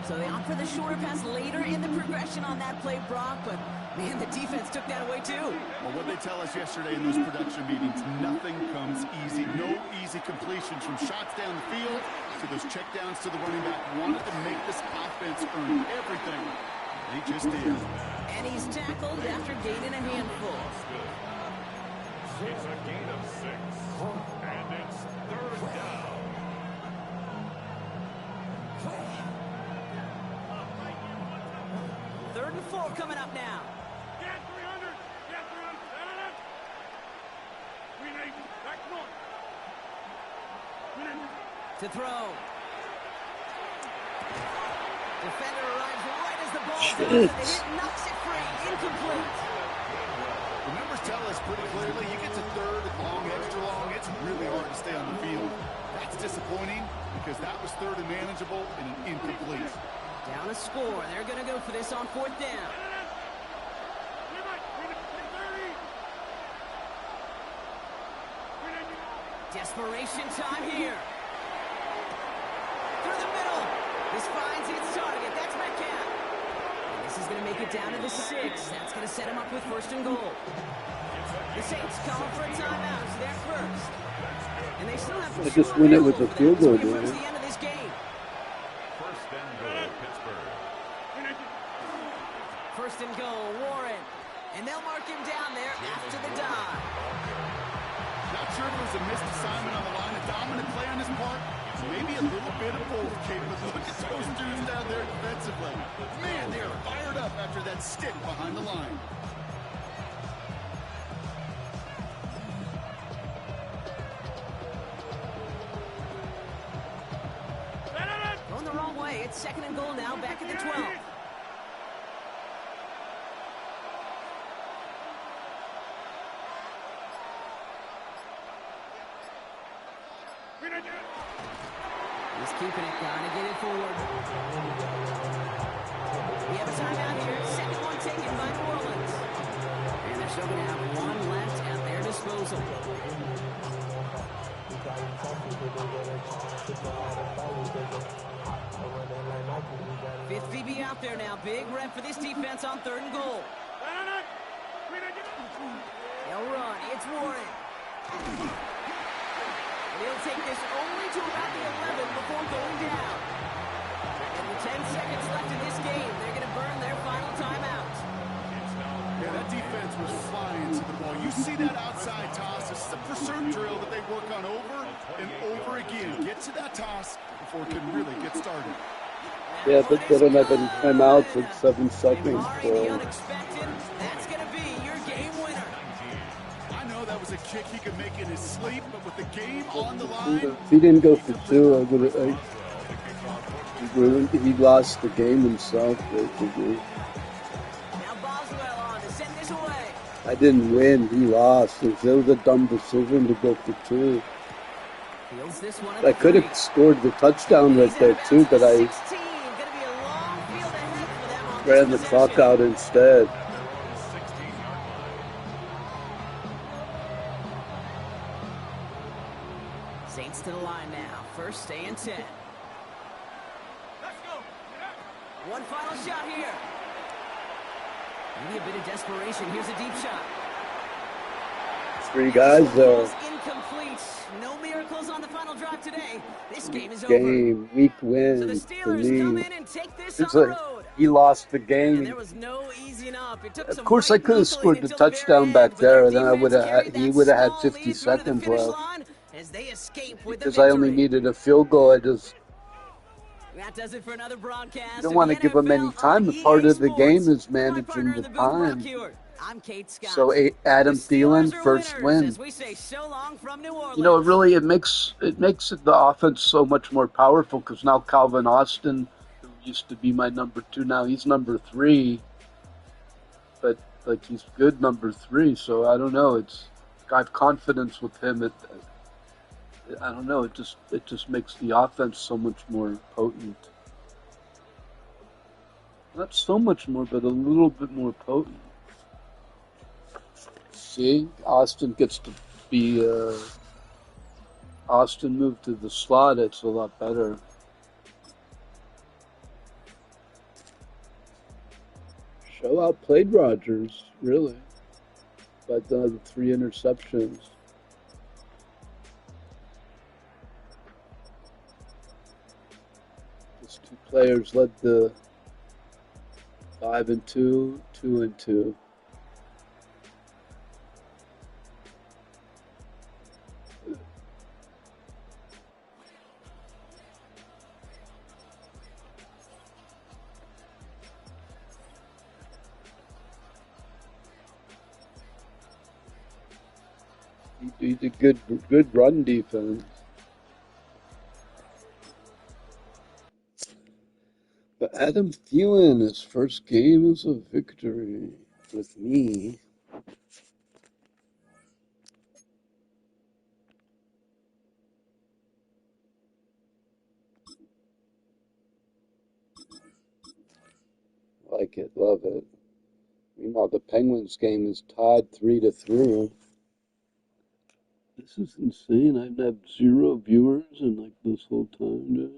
[SPEAKER 2] So they opt for the shorter pass later in the progression on that play, Brock, but man, the defense took that away too.
[SPEAKER 3] Well, what they tell us yesterday in those production meetings, nothing comes easy. No easy completions from shots down the field to those checkdowns to the running back. Wanted to make this offense earn everything. They just did.
[SPEAKER 2] And he's tackled after gaining a handful.
[SPEAKER 4] It's a gain of 6, and it's third down.
[SPEAKER 2] Third and 4 coming up now.
[SPEAKER 5] Get 300. Get 300. We need back north. We need
[SPEAKER 2] To throw. Defender arrives right as the ball goes, and the hit knocks it free. Incomplete.
[SPEAKER 3] The numbers tell us pretty clearly, you get to third and long, extra long, it's really hard to stay on the field. That's disappointing because that was third and manageable and an incomplete.
[SPEAKER 2] Down a score. They're going to go for this on fourth down. Desperation time here. Through the middle. This finds its target. That's Metcalf. And this is going to make it down to the 6. That's going to set him up with first and goal. The Saints calling for a timeout. So they're first. And they still have
[SPEAKER 1] I just win it with a field goal,
[SPEAKER 2] towards
[SPEAKER 1] man.
[SPEAKER 2] the end of this game.
[SPEAKER 4] First and goal, Pittsburgh.
[SPEAKER 2] First and goal, Warren. And they'll mark him down there after the dive.
[SPEAKER 3] Not sure if it was a missed assignment on the line, a dominant play on his part. Maybe a little bit of both, Kate, but look at those dudes down there defensively. Man, they are fired up after that stick behind the line.
[SPEAKER 2] Going the wrong way. It's second and goal now, back at the 12. He's keeping it, trying to get it forward. We have a timeout here. Second one taken by New Orleans. And they're still going to have one left at their disposal. Fifth VB out there now. Big rep for this defense on third and goal. They'll run. It's Warren. And he'll take this only to about the 11 before going down. And with 10 seconds left in this game, they're going to burn their final timeout.
[SPEAKER 3] Yeah, that defense was flying to the ball. You see that outside toss. This is a pursuit drill that they work on over and over again. Get to that toss before it can really get started.
[SPEAKER 1] Yeah, but they don't have any timeouts with 7 seconds.
[SPEAKER 2] Barring the unexpected, that's going to be your game winner.
[SPEAKER 3] I know that was a kick he could make in his sleep, but with the game on the line,
[SPEAKER 1] If he didn't go for 2, I would have. He lost the game himself, basically.
[SPEAKER 2] Now Boswell on to send this away.
[SPEAKER 1] I didn't win. He lost. It was a dumb decision to go for 2.
[SPEAKER 2] Fields this one at
[SPEAKER 1] I
[SPEAKER 2] the
[SPEAKER 1] could
[SPEAKER 2] 3.
[SPEAKER 1] have scored the touchdown right there too, but I
[SPEAKER 2] 16. Gonna be a long field ahead for them on
[SPEAKER 1] ran the
[SPEAKER 2] this
[SPEAKER 1] clock
[SPEAKER 2] possession.
[SPEAKER 1] out instead.
[SPEAKER 2] Saints to the line now. First stay and 10.
[SPEAKER 5] Let's go.
[SPEAKER 2] One final shot here. Maybe a bit of desperation. Here's a deep shot.
[SPEAKER 1] 3 guys there.
[SPEAKER 2] Incomplete. No miracles on the final drive today. This game is over.
[SPEAKER 1] Game, weak
[SPEAKER 2] So the
[SPEAKER 1] win for
[SPEAKER 2] Steelers come
[SPEAKER 1] me.
[SPEAKER 2] in and take this on
[SPEAKER 1] It's
[SPEAKER 2] the
[SPEAKER 1] like
[SPEAKER 2] road.
[SPEAKER 1] he lost the
[SPEAKER 2] And
[SPEAKER 1] game.
[SPEAKER 2] there was no easing up. It took
[SPEAKER 1] Of
[SPEAKER 2] some
[SPEAKER 1] course, I
[SPEAKER 2] right
[SPEAKER 1] could have
[SPEAKER 2] knuckling
[SPEAKER 1] scored the
[SPEAKER 2] until the very
[SPEAKER 1] touchdown
[SPEAKER 2] end,
[SPEAKER 1] back
[SPEAKER 2] but
[SPEAKER 1] there,
[SPEAKER 2] their
[SPEAKER 1] and then I would
[SPEAKER 2] defense
[SPEAKER 1] have.
[SPEAKER 2] carried
[SPEAKER 1] He
[SPEAKER 2] that
[SPEAKER 1] would have had
[SPEAKER 2] small
[SPEAKER 1] 50
[SPEAKER 2] lead through to the
[SPEAKER 1] seconds
[SPEAKER 2] finish
[SPEAKER 1] left
[SPEAKER 2] line as they escape with the
[SPEAKER 1] because I only
[SPEAKER 2] victory.
[SPEAKER 1] needed a field goal. I just
[SPEAKER 2] That does it for another broadcast.
[SPEAKER 1] don't
[SPEAKER 2] of
[SPEAKER 1] want to
[SPEAKER 2] the
[SPEAKER 1] give him any
[SPEAKER 2] NFL
[SPEAKER 1] time.
[SPEAKER 2] on
[SPEAKER 1] The part
[SPEAKER 2] EA
[SPEAKER 1] of the game
[SPEAKER 2] Sports.
[SPEAKER 1] is
[SPEAKER 2] My
[SPEAKER 1] managing
[SPEAKER 2] partner in
[SPEAKER 1] the
[SPEAKER 2] the booth, Brock
[SPEAKER 1] time.
[SPEAKER 2] Hewitt. I'm Kate Scott.
[SPEAKER 1] So Adam
[SPEAKER 2] The
[SPEAKER 1] Thielen,
[SPEAKER 2] Steelers are
[SPEAKER 1] first
[SPEAKER 2] winners,
[SPEAKER 1] win.
[SPEAKER 2] as we say so long from New Orleans.
[SPEAKER 1] You know, it makes the offense so much more powerful because now Calvin Austin, who used to be my number 2, now he's number 3. But like he's good number 3, so I don't know. I have confidence with him. I don't know. It just makes the offense so much more potent. Not so much more, but a little bit more potent. See, Austin gets to be Austin moved to the slot, it's a lot better. Show outplayed Rodgers, really, but the 3 interceptions. These 2 players led the 5-2, 2-2. He's a good run defense. But Adam Thielen, his first game is a victory with me. Like it, love it. Meanwhile, the Penguins game is tied 3-3. This is insane. I've had 0 viewers in like this whole time, dude.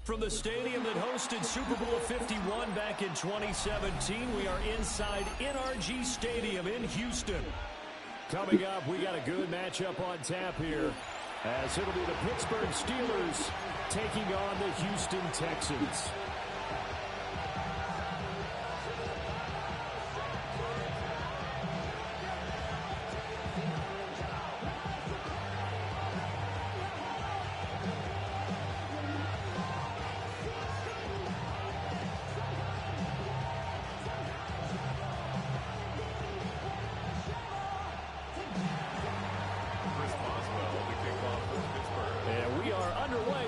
[SPEAKER 6] From the stadium that hosted Super Bowl 51 back in 2017, we are inside NRG Stadium in Houston. Coming up, we got a good matchup on tap here, as it'll be the Pittsburgh Steelers taking on the Houston Texans.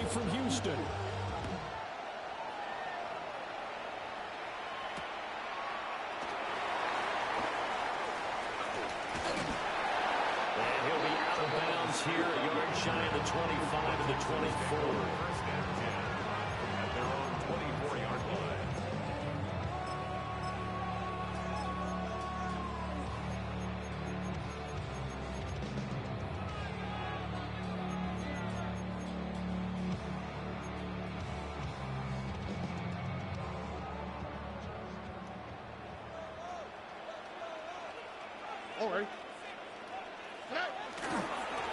[SPEAKER 6] From Houston. And he'll be out of bounds here, a yard shy of the 25 to the 24. First down 10 at their own 24-yard line.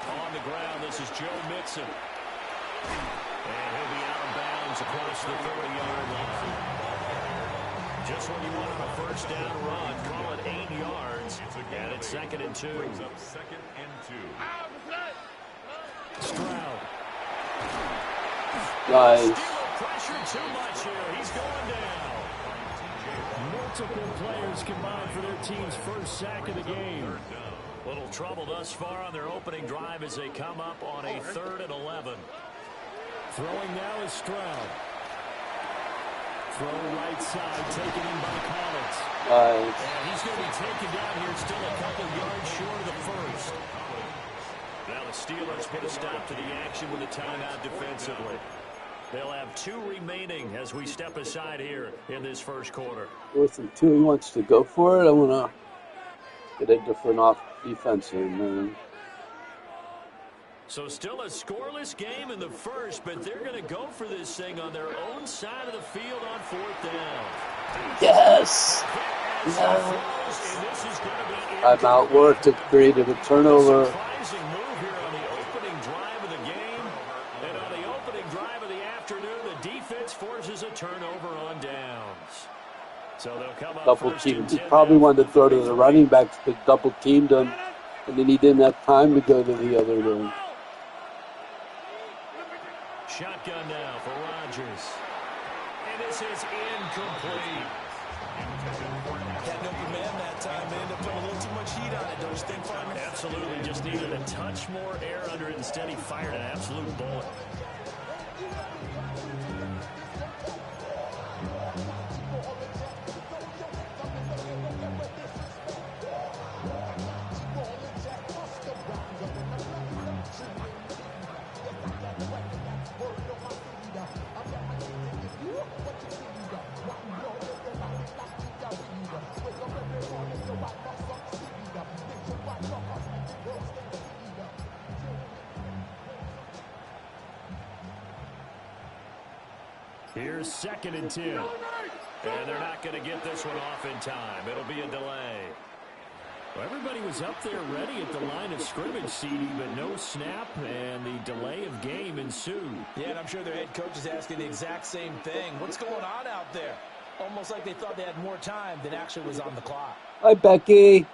[SPEAKER 6] On the ground, this is Joe Mixon. And he'll be out of bounds across the 30-yard line. Just when you want a first down run, call it 8 yards. And it's 2nd and 2. Brings up 2nd and 2. Stroud.
[SPEAKER 1] Nice.
[SPEAKER 6] Pressure too much here. He's going down. Multiple players combined for their team's first sack of the game. Little trouble thus far on their opening drive as they come up on a 3rd and 11. Throwing now is Stroud. Throw right side, taken in by Collins.
[SPEAKER 1] Nice.
[SPEAKER 6] And he's going to be taken down here, still a couple yards short of the first. Now the Steelers put a stop to the action with a timeout defensively. They'll have 2 remaining as we step aside here in this first quarter.
[SPEAKER 1] 4th and 2, he wants to go for it. I want to get a different defense in, man.
[SPEAKER 6] So still a scoreless game in the first, but they're going to go for this thing on their own side of the field on 4th down.
[SPEAKER 1] Yes!
[SPEAKER 6] Yes!
[SPEAKER 1] I'm outworked. It created a turnover.
[SPEAKER 6] Surprising move here on the opening drive of the game. And on the opening drive of the afternoon, the defense forces a turnover on downs. So they'll come up
[SPEAKER 1] Double team. He probably wanted to throw to the running backs, but double teamed him, and then he didn't have time to go to the other room.
[SPEAKER 6] Shotgun now for Rodgers. And this is incomplete.
[SPEAKER 7] Had no command that time, man. They put a little too much heat on it, don't you think, Farmer?
[SPEAKER 6] Absolutely. Just needed a touch more air under it. Instead, he fired an absolute bullet. Here's 2nd and 10. And they're not going to get this one off in time. It'll be a delay. Well, everybody was up there ready at the line of scrimmage, CD, but no snap, and the delay of game ensued.
[SPEAKER 7] Yeah, and I'm sure their head coach is asking the exact same thing. What's going on out there? Almost like they thought they had more time than actually was on the clock.
[SPEAKER 1] Hi, Becky.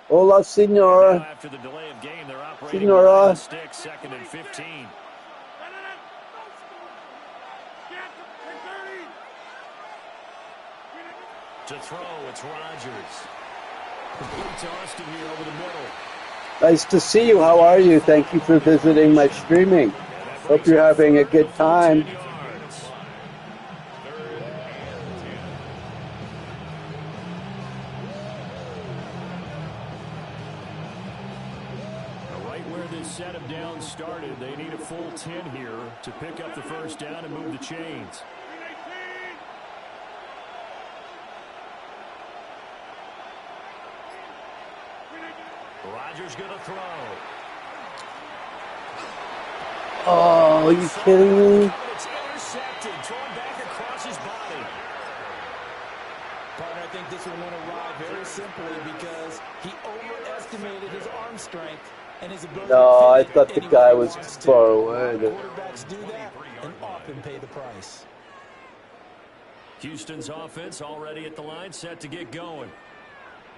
[SPEAKER 1] Hola, senor.
[SPEAKER 6] Now after the delay of game, they're operating
[SPEAKER 1] Senora.
[SPEAKER 6] on stick, 2nd and 15. To throw, it's Rodgers. Complete to Austin here over the middle.
[SPEAKER 1] Nice to see you. How are you? Thank you for visiting my streaming. Hope you're having a good time.
[SPEAKER 6] Right where this set of downs started, they need a full 10 here to pick up the first down and move the chains. Rodgers going to throw.
[SPEAKER 1] Oh, are you kidding me?
[SPEAKER 6] It's intercepted, thrown back across his body.
[SPEAKER 7] Partner, I think this one went awry very simply because he overestimated his arm strength and his ability
[SPEAKER 1] No, I
[SPEAKER 7] to fit
[SPEAKER 1] thought the
[SPEAKER 7] any way
[SPEAKER 1] guy
[SPEAKER 7] he
[SPEAKER 1] was
[SPEAKER 7] wants to.
[SPEAKER 1] far away.
[SPEAKER 7] Quarterbacks do that and often pay the price.
[SPEAKER 6] Houston's offense already at the line, set to get going.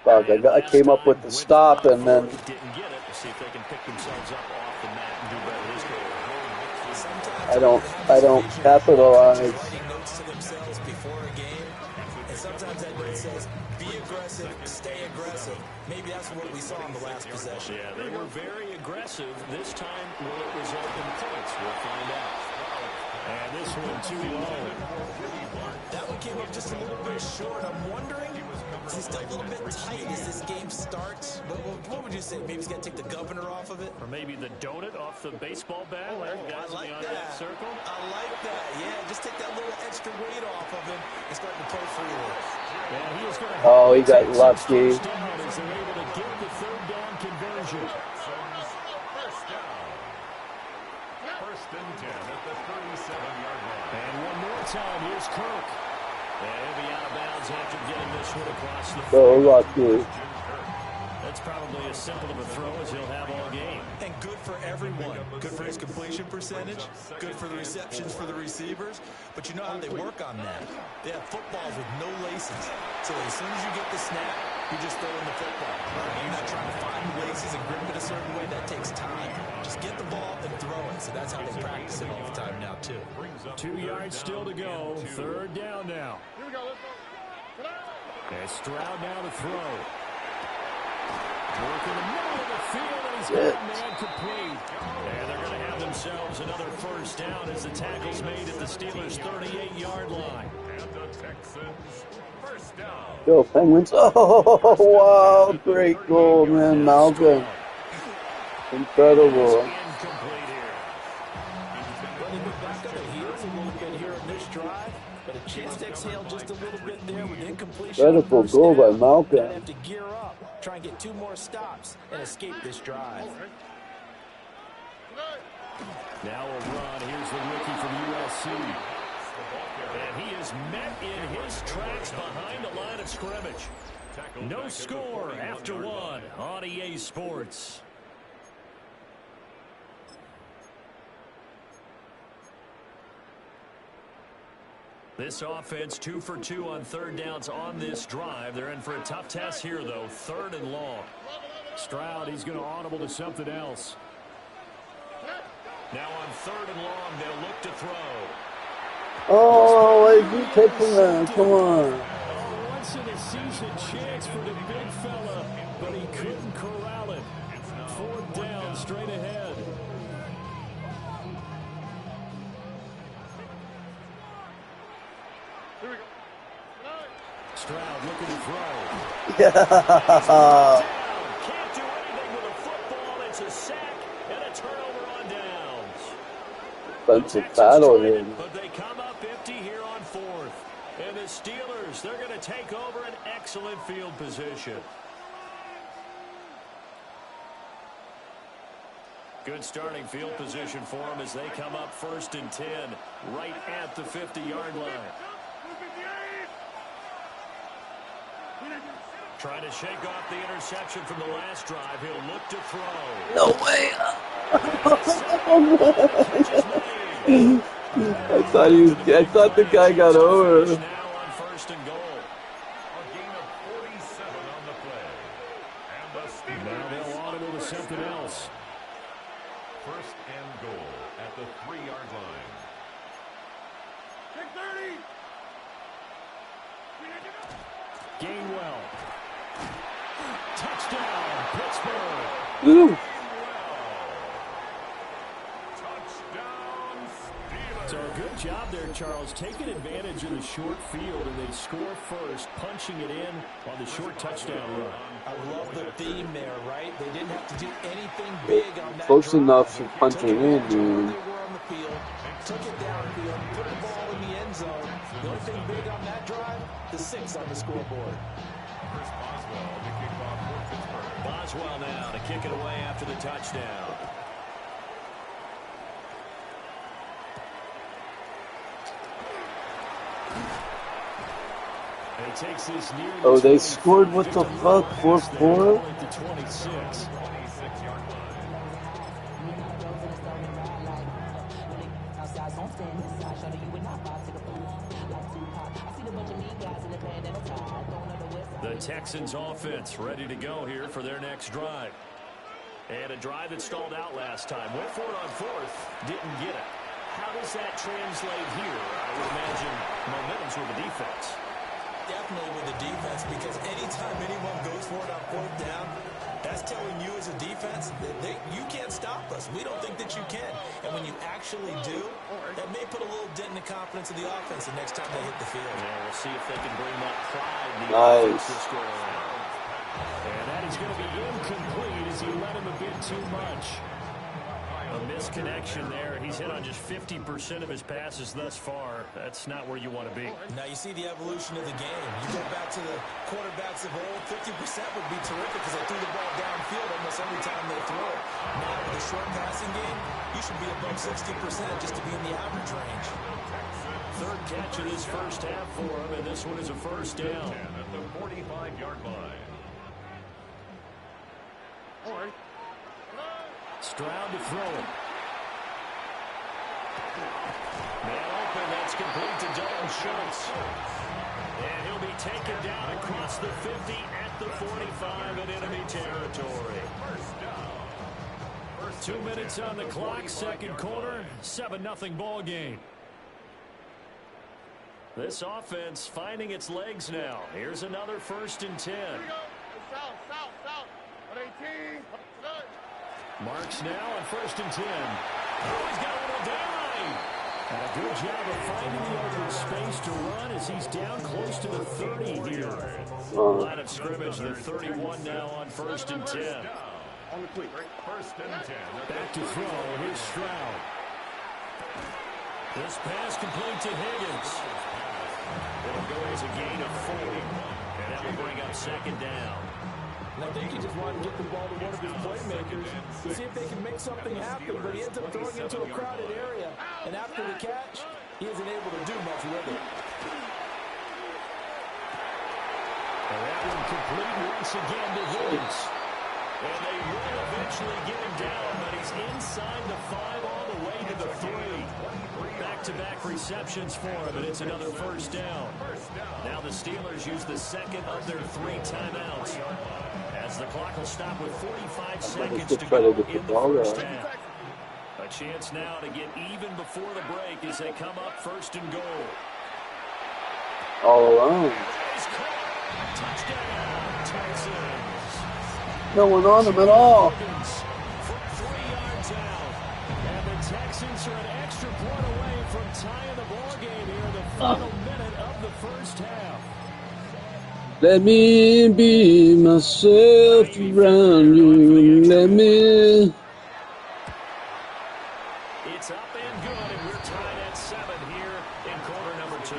[SPEAKER 1] Fuck, I came up with the stop and then
[SPEAKER 6] Didn't get it. We'll see if they can pick themselves up off the mat and do better this game.
[SPEAKER 1] I don't capitalize.
[SPEAKER 7] Writing notes to themselves before a game, and sometimes that note says, be aggressive, stay aggressive. Maybe that's what we saw in the last possession.
[SPEAKER 6] Yeah, they were very aggressive. This time, will it result in points? We'll find out. And this one too low.
[SPEAKER 7] That one came up just a little bit short. I'm wondering, is he still a little bit tight as this game starts? What would you say? Maybe he's got to take the governor off of it?
[SPEAKER 6] Or maybe the donut off the baseball bat.
[SPEAKER 7] I like that.
[SPEAKER 6] Circle.
[SPEAKER 7] I like that. Yeah, just take that little extra weight off of him and start to play freely.
[SPEAKER 6] Yeah, he is gonna
[SPEAKER 1] Oh, he got lucky.
[SPEAKER 6] as they're able to get the 3rd down conversion.
[SPEAKER 4] First and 10 at the 37-yard line.
[SPEAKER 6] And one more time, here's Kirk. And he'll be out of bounds after getting this one across the
[SPEAKER 1] So lucky.
[SPEAKER 6] That's probably as simple of a throw as he'll have all game.
[SPEAKER 7] And good for everyone. Good for his completion percentage. Good for the receptions for the receivers. But you know how they work on that. They have footballs with no laces. So as soon as you get the snap, you just throw in the football. You're not trying to find laces and grip it a certain way. That takes time. Just get the ball and throw it. So that's how they practice it all the time now, too.
[SPEAKER 6] 2 yards still to go. 3rd down now. And Stroud now to throw. Work in the middle of the field, and he's got a man complete. And they're going to have themselves another first down as the tackle's made at the Steelers' 38-yard line.
[SPEAKER 4] And the Texans, first down.
[SPEAKER 1] Go Penguins. Oh, wow. Great goal, man. Malcolm. Incredible.
[SPEAKER 6] Incomplete here.
[SPEAKER 7] Well, they went back on the heels a little bit here on this drive, but a chance to exhale just a little bit there with incompletion.
[SPEAKER 1] Incredible goal by Malcolm.
[SPEAKER 7] Gotta have to gear up, try and get 2 more stops, and escape this drive.
[SPEAKER 6] Now a run. Here's the rookie from USC. And he is met in his tracks behind the line of scrimmage. No score after 1 on EA Sports. This offense 2 for 2 on 3rd downs on this drive. They're in for a tough test here, though. 3rd and long. Stroud, he's going to audible to something else. Now on 3rd and long, they'll look to throw.
[SPEAKER 1] Oh, why is he taking that? Come on.
[SPEAKER 6] A once-in-a-season chance for the big fella, but he couldn't corral it. 4th down, straight ahead. Stroud looking to throw.
[SPEAKER 1] Yeah.
[SPEAKER 6] Can't do anything with a football. It's a sack and a turnover on downs.
[SPEAKER 1] Defensive battle here.
[SPEAKER 6] But they come up empty here on 4th. And the Steelers, they're going to take over an excellent field position. Good starting field position for them as they come up 1st and 10 right at the 50-yard line. Trying to shake off the interception from the last drive. He'll look to throw.
[SPEAKER 1] No way. I thought the guy got over.
[SPEAKER 6] Now on 1st and goal.
[SPEAKER 4] A gain of 47 on the play. And the Steelers.
[SPEAKER 6] Now they'll audible to something else.
[SPEAKER 4] 1st and goal at the 3-yard line.
[SPEAKER 6] Gainwell. Touchdown, Pittsburgh.
[SPEAKER 1] Ooh.
[SPEAKER 4] Touchdown, Steelers.
[SPEAKER 6] So a good job there, Charles, taking advantage of the short field, and they score first, punching it in on the short touchdown run.
[SPEAKER 7] I love the theme there, right? They didn't have to do anything big on that
[SPEAKER 1] Close
[SPEAKER 7] drive.
[SPEAKER 1] enough to punch it in,
[SPEAKER 7] They were
[SPEAKER 1] dude.
[SPEAKER 7] on the field, took it downfield, put the ball in the end zone. The only thing big on that drive, the 6 on the scoreboard.
[SPEAKER 4] Chris Boswell to kick off for Pittsburgh.
[SPEAKER 6] Boswell now to kick it away after the touchdown. And he takes this near the
[SPEAKER 1] Oh, they
[SPEAKER 6] 25,
[SPEAKER 1] scored. What the
[SPEAKER 6] just a
[SPEAKER 1] fuck?
[SPEAKER 6] little past
[SPEAKER 1] 4-4?
[SPEAKER 6] at the 26.
[SPEAKER 4] 26-yard line.
[SPEAKER 6] The Texans offense ready to go here for their next drive. And a drive that stalled out last time. Went for it on 4th. Didn't get it. How does that translate here? I would imagine momentum's with the defense.
[SPEAKER 7] Definitely with the defense, because anytime anyone goes for it on 4th down, that's telling you as a defense that you can't stop us. We don't think that you can. And when you actually do, that may put a little dent in the confidence of the offense the next time they hit the field.
[SPEAKER 6] Yeah, we'll see if they can bring that pride the
[SPEAKER 1] Nice.
[SPEAKER 6] offense this go around. And that is going to be incomplete as he let him a bit too much. A misconnection there. He's hit on just 50% of his passes thus far. That's not where you want to be.
[SPEAKER 7] Now you see the evolution of the game. You go back to the quarterbacks of old, 50% would be terrific because they threw the ball downfield almost every time they throw it. Now with a short passing game, you should be above 60% just to be in the average range.
[SPEAKER 6] 3rd catch of this first half for him, and this one is a 1st down.
[SPEAKER 4] At the 45-yard line.
[SPEAKER 6] Stroud to throw it. Man open, that's complete to Dalton Schultz. And he'll be taken down across the 50 at the 45 in enemy territory. 2 minutes on the clock, 2nd quarter, 7-0 ball game. This offense finding its legs now. Here's another 1st and 10.
[SPEAKER 5] South. 18.
[SPEAKER 6] Marks now on 1st and 10. Oh, he's got a little down. And a good job of finding the open space to run as he's down close to the 30 here. Line of scrimmage, the 31 now on 1st and 10.
[SPEAKER 4] On the quick, right? 1st and 10.
[SPEAKER 6] Back to throw. Here's Stroud. This pass complete to Higgins. It'll go as a gain of 4. And that will bring up 2nd down.
[SPEAKER 7] And I think he just wanted to get the ball to one of his playmakers to see if they can make something happen, but he ends up throwing into a crowded area. And after the catch, he isn't able to do much with it.
[SPEAKER 6] And that one complete once again to Higgins. And they will eventually get him down, but he's inside the 5 all the way to the 3. Back-to-back receptions for him, and it's another 1st down. Now the Steelers use the 2nd of their 3 timeouts, as the clock will stop with 45 seconds to go in the 1st half. A chance now to get even before the break as they come up 1st and goal.
[SPEAKER 1] All alone.
[SPEAKER 6] Touchdown, Texans.
[SPEAKER 1] No one on him at all.
[SPEAKER 6] 3 yards out. And the Texans are an extra point away from tying the ball game here in the final minute of the 1st half.
[SPEAKER 1] Let me be myself around you. Let me.
[SPEAKER 6] It's up and good, and we're tied at 7 here in quarter number 2.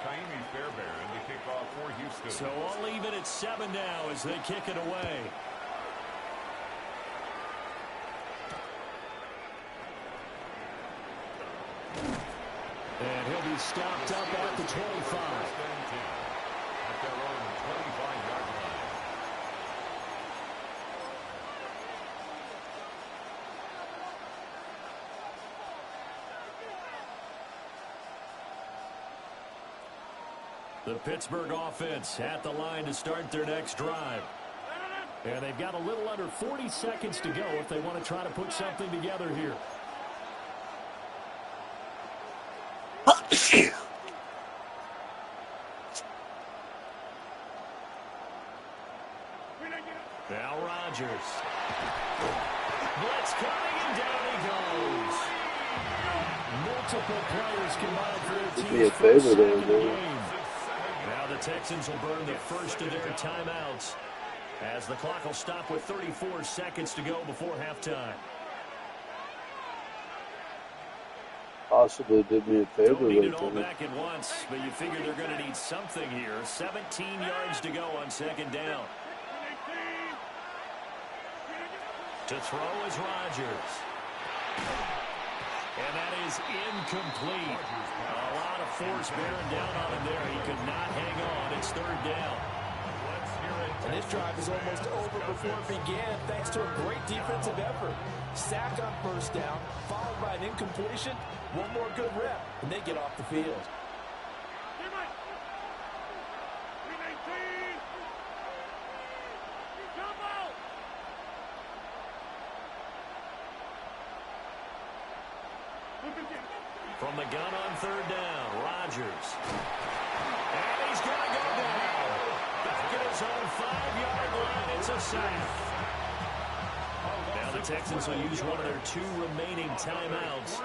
[SPEAKER 4] Kaimi Fairbairn to kick kickoff for Houston.
[SPEAKER 6] So all even at 7 now as they kick it away. And he'll be stopped up at the 25.
[SPEAKER 4] At their own 25-yard line.
[SPEAKER 6] The Pittsburgh offense at the line to start their next drive. And they've got a little under 40 seconds to go if they want to try to put something together here. Now Rodgers. Blitz coming and down he goes. Multiple players combined for their team's first sack of the game. Now the Texans will burn the first of their timeouts as the clock will stop with 34 seconds to go before halftime.
[SPEAKER 1] Possibly did me a favor.
[SPEAKER 6] Don't need it all back at once, but you figure they're going to need something here. 17 yards to go on second down. To throw is Rodgers. And that is incomplete. A lot of force bearing down on him there. He could not hang on. It's third down.
[SPEAKER 8] And this drive is almost over before it began thanks to a great defensive effort. Sack on first down, followed by an incompletion. One more good rep, and they get off the field.
[SPEAKER 6] From the gun on third down, Rodgers. And he's going to go down. Back at his own 5-yard line, it's a sack. Now the Texans will use one of their 2 remaining timeouts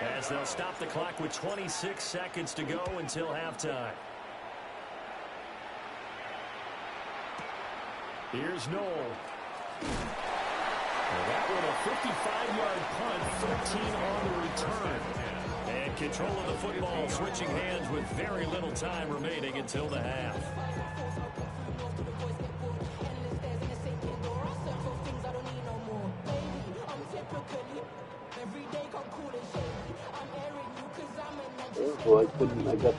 [SPEAKER 6] as they'll stop the clock with 26 seconds to go until halftime. Here's Noel. Well, that one a 55-yard punt, 13 on the return. And control of the football switching hands with very little time remaining until the half.
[SPEAKER 1] So I got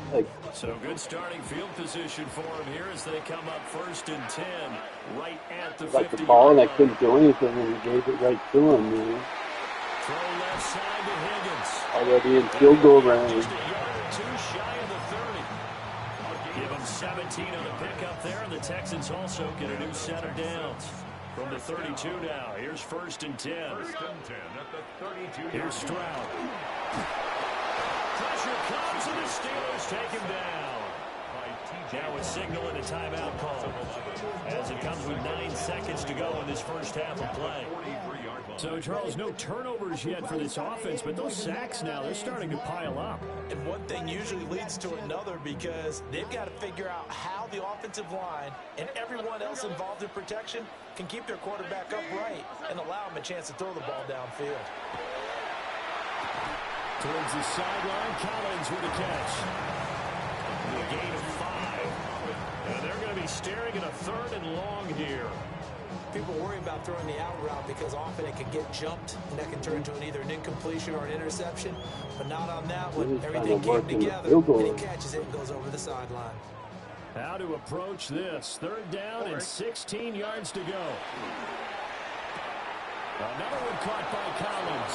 [SPEAKER 6] So good starting field position for him here as they come up 1st and 10, right at the 50.
[SPEAKER 1] the ball and I couldn't do anything, and he gave it right to him. You know?
[SPEAKER 6] Throw left side to Higgins.
[SPEAKER 1] Already in field goal range.
[SPEAKER 6] Just a yard or 2 shy of the 30. Give him 17 on the pickup there, and the Texans also get a new set of downs. From the 32 now, here's 1st and 10.
[SPEAKER 4] 1st and 10 at the 32.
[SPEAKER 6] Here's Stroud. Pressure comes, and the Steelers take him down. Now it's signaling a timeout call as it comes with 9 seconds to go in this first half of play. So, Charles, no turnovers yet for this offense, but those sacks now, they're starting to pile up.
[SPEAKER 8] And one thing usually leads to another because they've got to figure out how the offensive line and everyone else involved in protection can keep their quarterback upright and allow him a chance to throw the ball downfield.
[SPEAKER 6] Towards the sideline, Collins with a catch. A gain of 5. And they're going to be staring at a 3rd and long here.
[SPEAKER 8] People worry about throwing the out route because often it can get jumped, and that can turn into either an incompletion or an interception. But not on that one. Everything came together, and he catches it and goes over the sideline.
[SPEAKER 6] How to approach this. 3rd down and 16 yards to go. Another one caught by Collins.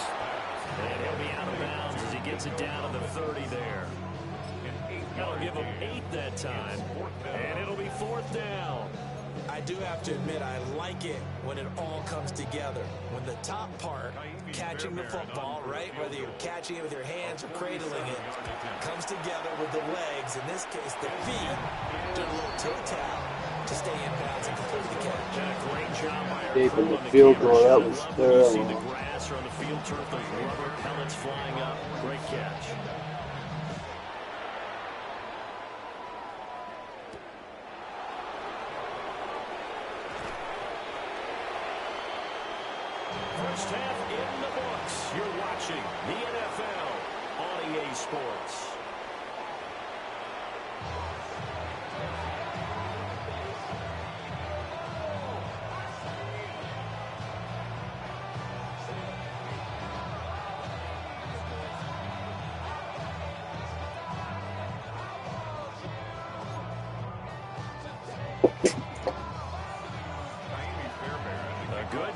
[SPEAKER 6] And he'll be out of bounds as he gets it down to the 30 there. That'll give him 8 that time. And it'll be 4th down.
[SPEAKER 8] I do have to admit, I like it when it all comes together. When the top part, catching the football, right, whether you're catching it with your hands or cradling it, comes together with the legs, in this case the feet, doing a little toe-tap to stay in bounds and complete the catch.
[SPEAKER 6] And a great job by our
[SPEAKER 1] Taking
[SPEAKER 6] crew
[SPEAKER 1] the
[SPEAKER 6] on
[SPEAKER 1] field
[SPEAKER 6] camera
[SPEAKER 1] goal, that
[SPEAKER 6] showing
[SPEAKER 1] was
[SPEAKER 6] up.
[SPEAKER 1] terrible.
[SPEAKER 6] You see the grass or on the field turf, those rubber pellets flying up. Great catch. First half in the books. You're watching the NFL on EA Sports.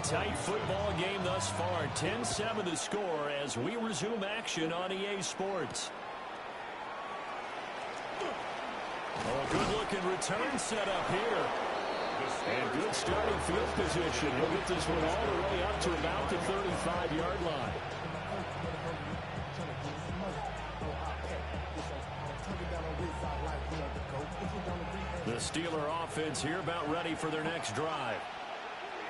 [SPEAKER 6] tight football game thus far. 10-7 the score as we resume action on EA Sports. Oh, good-looking return set up here. And good starting field position. He'll get this one all the way up to about the 35-yard line. The Steeler offense here about ready for their next drive.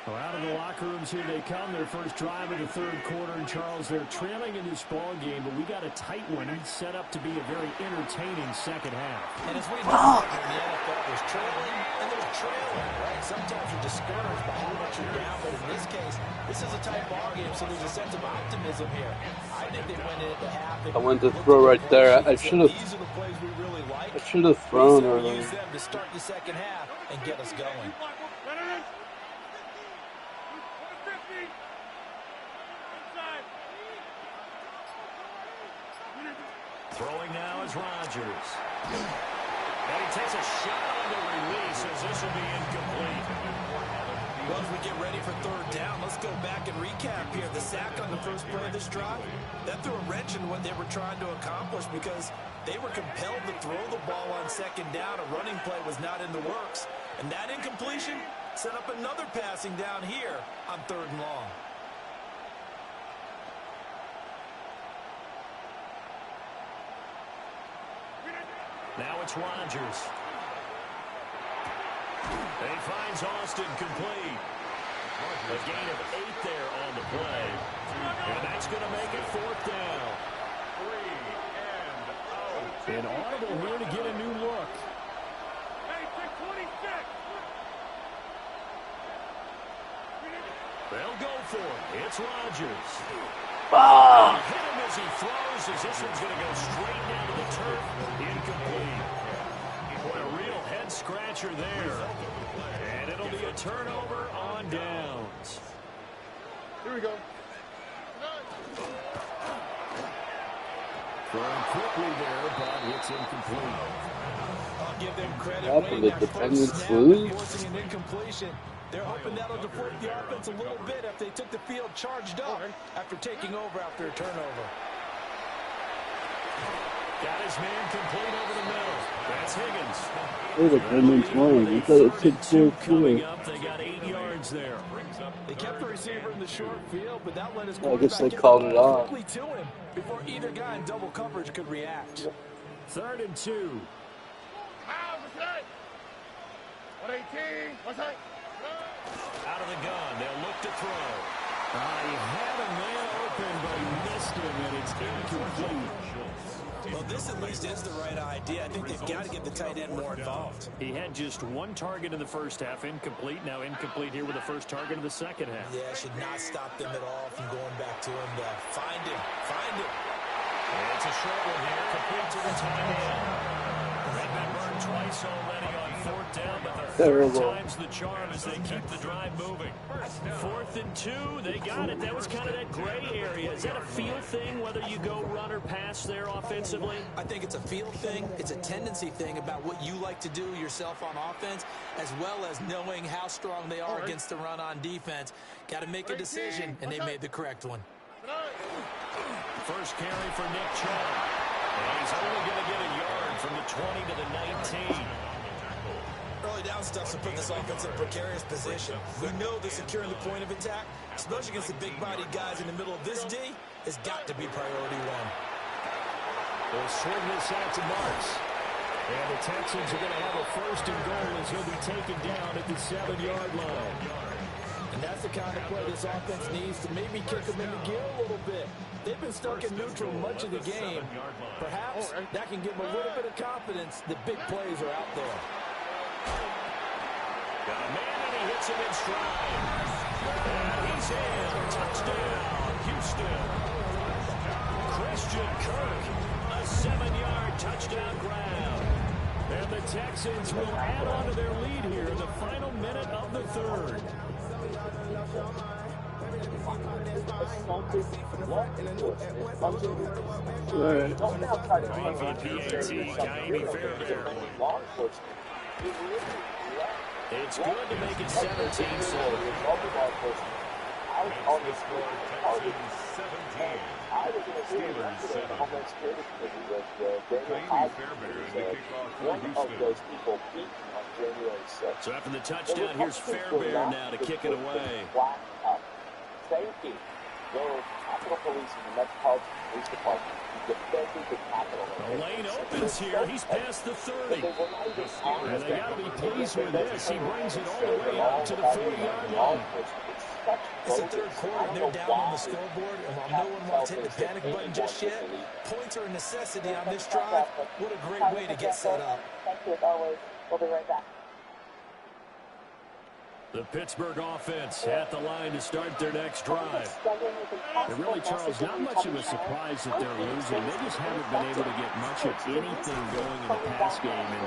[SPEAKER 6] Well, out of the locker rooms here they come. Their first drive of the third quarter. And Charles, they're trailing in this ball game, but we got a tight one set up to be a very entertaining second half.
[SPEAKER 8] And as we know, in the NFL, there's trailing and there's trailing, right? Sometimes you're discouraged by how much you're down, but in this case, this is a tight ball game, so there's a sense of optimism here. I think they went into half.
[SPEAKER 1] I went to throw right there. I should have.
[SPEAKER 8] These are the plays we really like.
[SPEAKER 1] I should have thrown earlier.
[SPEAKER 8] Use them to start the second half and get us going.
[SPEAKER 6] Throwing now is Rodgers. And he takes a shot on the release as this will be incomplete.
[SPEAKER 8] Well, as we get ready for third down, let's go back and recap here. The sack on the first play of this drive, that threw a wrench in what they were trying to accomplish because they were compelled to throw the ball on second down. A running play was not in the works. And that incompletion set up another passing down here on third and long.
[SPEAKER 6] Now it's Rodgers. And he finds Austin complete. A gain of 8 there on the play. And that's going to make it fourth down. 3 and out. An audible here to get a new look. They'll go for it. It's Rodgers.
[SPEAKER 1] Ah!
[SPEAKER 6] Hit him as he throws, as this one's going to go straight down to the turf. Incomplete. Boy, a real head-scratcher there. And it'll be a turnover on downs.
[SPEAKER 3] Here we go.
[SPEAKER 6] Throwing quickly there, but it's incomplete.
[SPEAKER 8] I'll give them credit.
[SPEAKER 1] Happened
[SPEAKER 8] Winning
[SPEAKER 1] to
[SPEAKER 8] that
[SPEAKER 1] defendants
[SPEAKER 8] first snap,
[SPEAKER 1] lose?
[SPEAKER 8] forcing an incompletion. They're hoping that'll deflate the offense a little bit if they took the field charged up after taking over after a turnover.
[SPEAKER 6] Got his man complete over the middle. That's Higgins.
[SPEAKER 1] Oh, the defendants won. I thought it took 4
[SPEAKER 6] Coming up, they got 8 yards there.
[SPEAKER 8] They kept the receiver in the short field, but that let his
[SPEAKER 1] I guess they
[SPEAKER 8] quarterback
[SPEAKER 1] called
[SPEAKER 8] get
[SPEAKER 1] it
[SPEAKER 8] the ball
[SPEAKER 1] off.
[SPEAKER 8] quickly to him before either guy in double coverage could react.
[SPEAKER 6] 3rd and 2.
[SPEAKER 5] 118. What's that?
[SPEAKER 6] Out of the gun, they'll look to throw. He had a man open, but he missed him, and it's incomplete.
[SPEAKER 8] Well, this at least is the right idea. I think they've got to get the tight end more involved.
[SPEAKER 6] He had just 1 target in the first half, incomplete. Now incomplete here with the first target of the second half.
[SPEAKER 8] Yeah, should not stop them at all from going back to him. Find him. Find him.
[SPEAKER 6] And it's a short one here, complete to the tight end. They've been burned twice already on 4th down, but the 3rd time's the charm as they keep the drive moving. 4th and 2, they got it. That was kind of that gray area. Is that a feel thing, whether you go run or pass there offensively?
[SPEAKER 8] I think it's a feel thing. It's a tendency thing about what you like to do yourself on offense, as well as knowing how strong they are against the run on defense. Got to make a decision, and they made the correct one.
[SPEAKER 6] First carry for Nick Chubb. And he's only going to get a yard from the 20 to the 19.
[SPEAKER 8] Early down stuff to put this offense in a precarious position. We know that securing the point of attack, especially against the big-bodied guys in the middle of this D, has got to be priority 1.
[SPEAKER 6] They'll swing this out to Marks. And the Texans are going to have a 1st and goal as he'll be taken down at the 7-yard line.
[SPEAKER 8] And that's the kind of play this offense needs to maybe kick them into gear a little bit. They've been stuck in neutral much of the game. Perhaps that can give them a little bit of confidence that big plays are out there.
[SPEAKER 6] Got a man and he hits him in stride. And he's in. Touchdown, Houston. Christian Kirk, a 7-yard touchdown grab. And the Texans will add on to their lead here in the final minute of the 3rd. It's good to make it 17-7.
[SPEAKER 4] Makes the score Texans 17. Steelers 7. Kaimi Fairbairn to kick off for Houston.
[SPEAKER 6] So after the touchdown, here's Fairbairn now to kick it away.
[SPEAKER 9] Safety. They're Capitol Police and the Metropolitan Police Department.
[SPEAKER 6] The lane opens here. He's past the 30. And they got to be pleased with this. He brings it all the way out to the 40-yard line.
[SPEAKER 8] It's the third quarter. They're down on the scoreboard. And while no one wants to hit the panic button just yet, points are a necessity on this drive. What a great way to get set up.
[SPEAKER 9] Thank you as always. We'll be right back.
[SPEAKER 6] The Pittsburgh offense at the line to start their next drive. And really, Charles, not much of a surprise that they're losing. They just haven't been able to get much of anything going in the pass game. And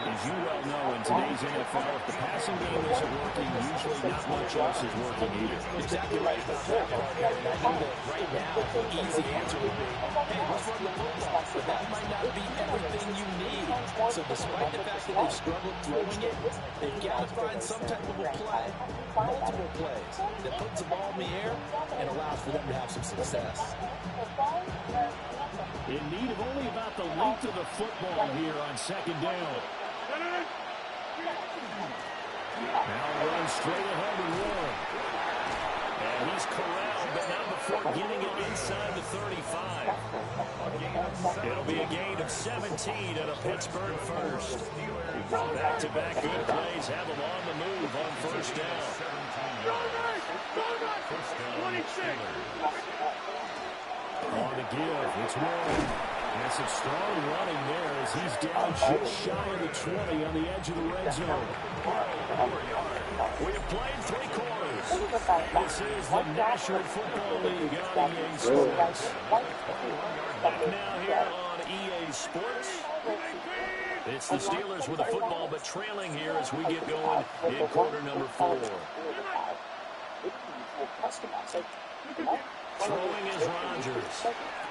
[SPEAKER 6] as you well know, in today's NFL, if the passing game isn't working, usually not much else is working either.
[SPEAKER 8] Exactly right about that part here. And I knew that right now, the easy answer would be, hey, let's run the football. But that might not be everything you need. So despite the fact that they've struggled throwing it, they've got to find some type of a play, multiple plays, that puts the ball in the air and allows for them to have some success.
[SPEAKER 6] In need of only about the length of the football here on second down. Now runs straight ahead and one. And he's corralled, but not before getting it inside the 35. It'll be a gain of 17 and a Pittsburgh first. Back-to-back good plays have them on the move on first down. On the give, it's Warren. And some strong running there as he's down just shy of the 20 on the edge of the red zone. We have played 3 quarters. This is the National Football League on EA Sports. Back now here on EA Sports. It's the Steelers with the football, but trailing here as we get going in quarter number 4. Throwing is Rodgers.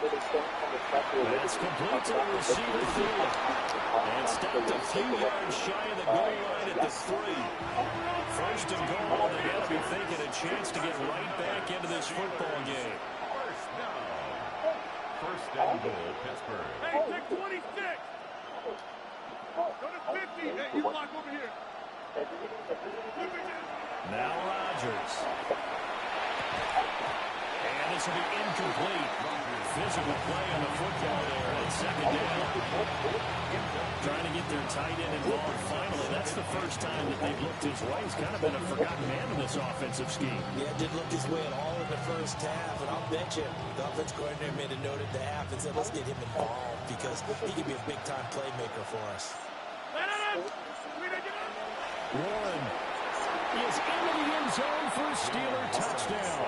[SPEAKER 6] That's complete to the receiver field. And stopped a few yards shy of the goal line at the 3. First and goal, they got to be thinking a chance to get right back into this football game.
[SPEAKER 4] First down goal, Pittsburgh.
[SPEAKER 5] Hey, take 26. Go to 50. Hey, you block over here.
[SPEAKER 6] Now Rodgers. And this will be incomplete. Physical play on the football there at second down. Trying to get their tight end involved finally. That's the first time that they've looked his way. He's kind of been a forgotten man in this offensive scheme.
[SPEAKER 8] Yeah, didn't look his way at all in the first half. And I'll bet you the offense coordinator made a note at the half and said, let's get him involved because he can be a big-time playmaker for us.
[SPEAKER 6] Warren is into the end zone for a Steeler touchdown.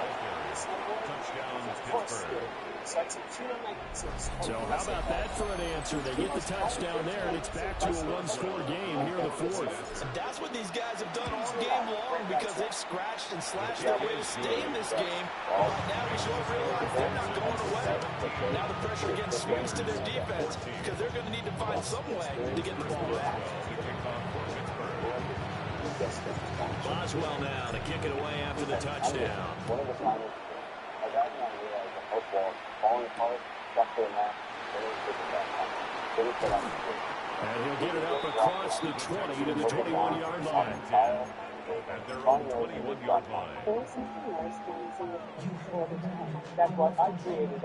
[SPEAKER 4] Touchdown, Pittsburgh.
[SPEAKER 6] So how about that for an answer? They get the touchdown there, and it's back to a one-score game here in the 4th.
[SPEAKER 8] And that's what these guys have done all game long because they've scratched and slashed their way to stay in this game. But now we should realize they're not going away. Now the pressure again swings to their defense because they're going to need to find some way to get the ball back.
[SPEAKER 6] Boswell now to kick it away after the touchdown. And he'll get it up across the 20 to the 21-yard line.
[SPEAKER 4] At their own 21-yard line.
[SPEAKER 9] That's what I created.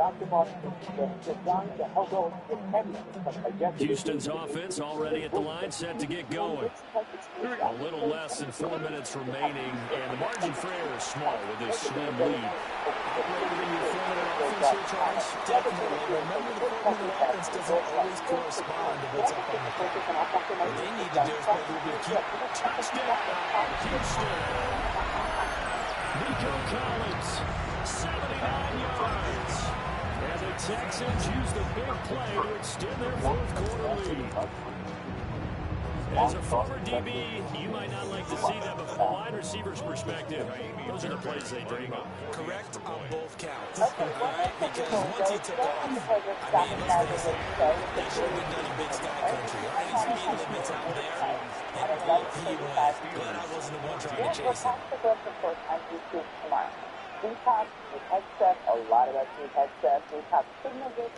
[SPEAKER 6] Houston's offense already at the line, set to get going. A little less than 4 minutes remaining, and the margin for error is small with this slim lead.
[SPEAKER 8] Definitely. Remember, the formula offense doesn't always correspond to what's up on the field. What they need to do is play a little bit of keep.
[SPEAKER 6] Touchdown, Houston. Nico Collins, 79 yards. And the Texans use the big play to extend their 4th quarter lead. As a former DB, you might not like to see that, but from a wide receiver's perspective, those are the plays they dream of.
[SPEAKER 8] Correct on both counts. All right? Because once he took off, I mean, let's face it, they should have been done in Big Sky Country. All right, speed limits out there, and off he went. Glad I wasn't the one trying to chase him.
[SPEAKER 9] Seahawks with headset, a lot of that team headset. Seahawks signal good.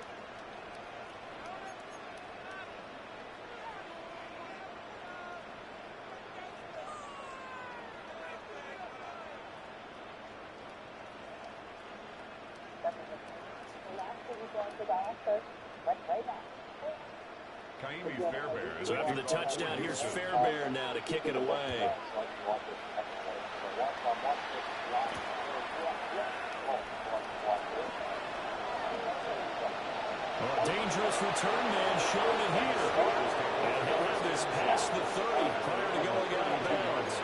[SPEAKER 6] So after the touchdown, here's Fairbairn now to kick it away. A dangerous return man showing it here. And he'll have this past the 30 prior to going out of bounds.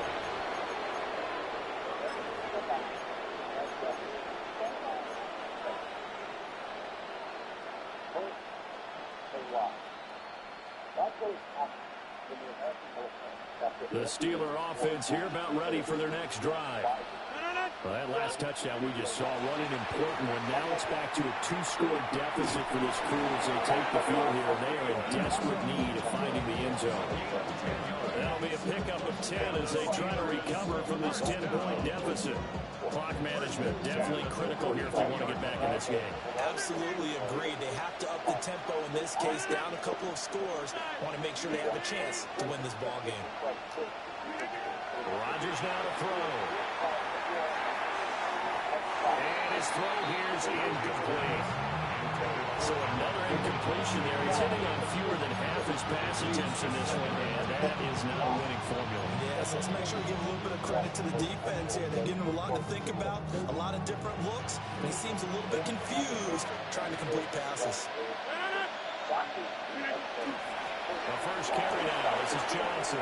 [SPEAKER 6] The Steeler offense here about ready for their next drive. Well, that last touchdown we just saw, what an important one. Now it's back to a 2-score deficit for this crew as they take the field here. They are in desperate need of finding the end zone. That'll be a pickup of 10 as they try to recover from this 10-point deficit. Clock management definitely critical here if they want to get back in this game.
[SPEAKER 8] Absolutely agreed. They have to up the tempo in this case, down a couple of scores. Want to make sure they have a chance to win this ball game.
[SPEAKER 6] Rodgers now to throw. And his throw here is incomplete. So another incompletion there. He's hitting on fewer than half his pass attempts in this one, and that is not a winning formula.
[SPEAKER 8] Yes, let's make sure we give a little bit of credit to the defense here. They're giving him a lot to think about, a lot of different looks, and he seems a little bit confused trying to complete passes.
[SPEAKER 6] The first carry now. This is Johnson.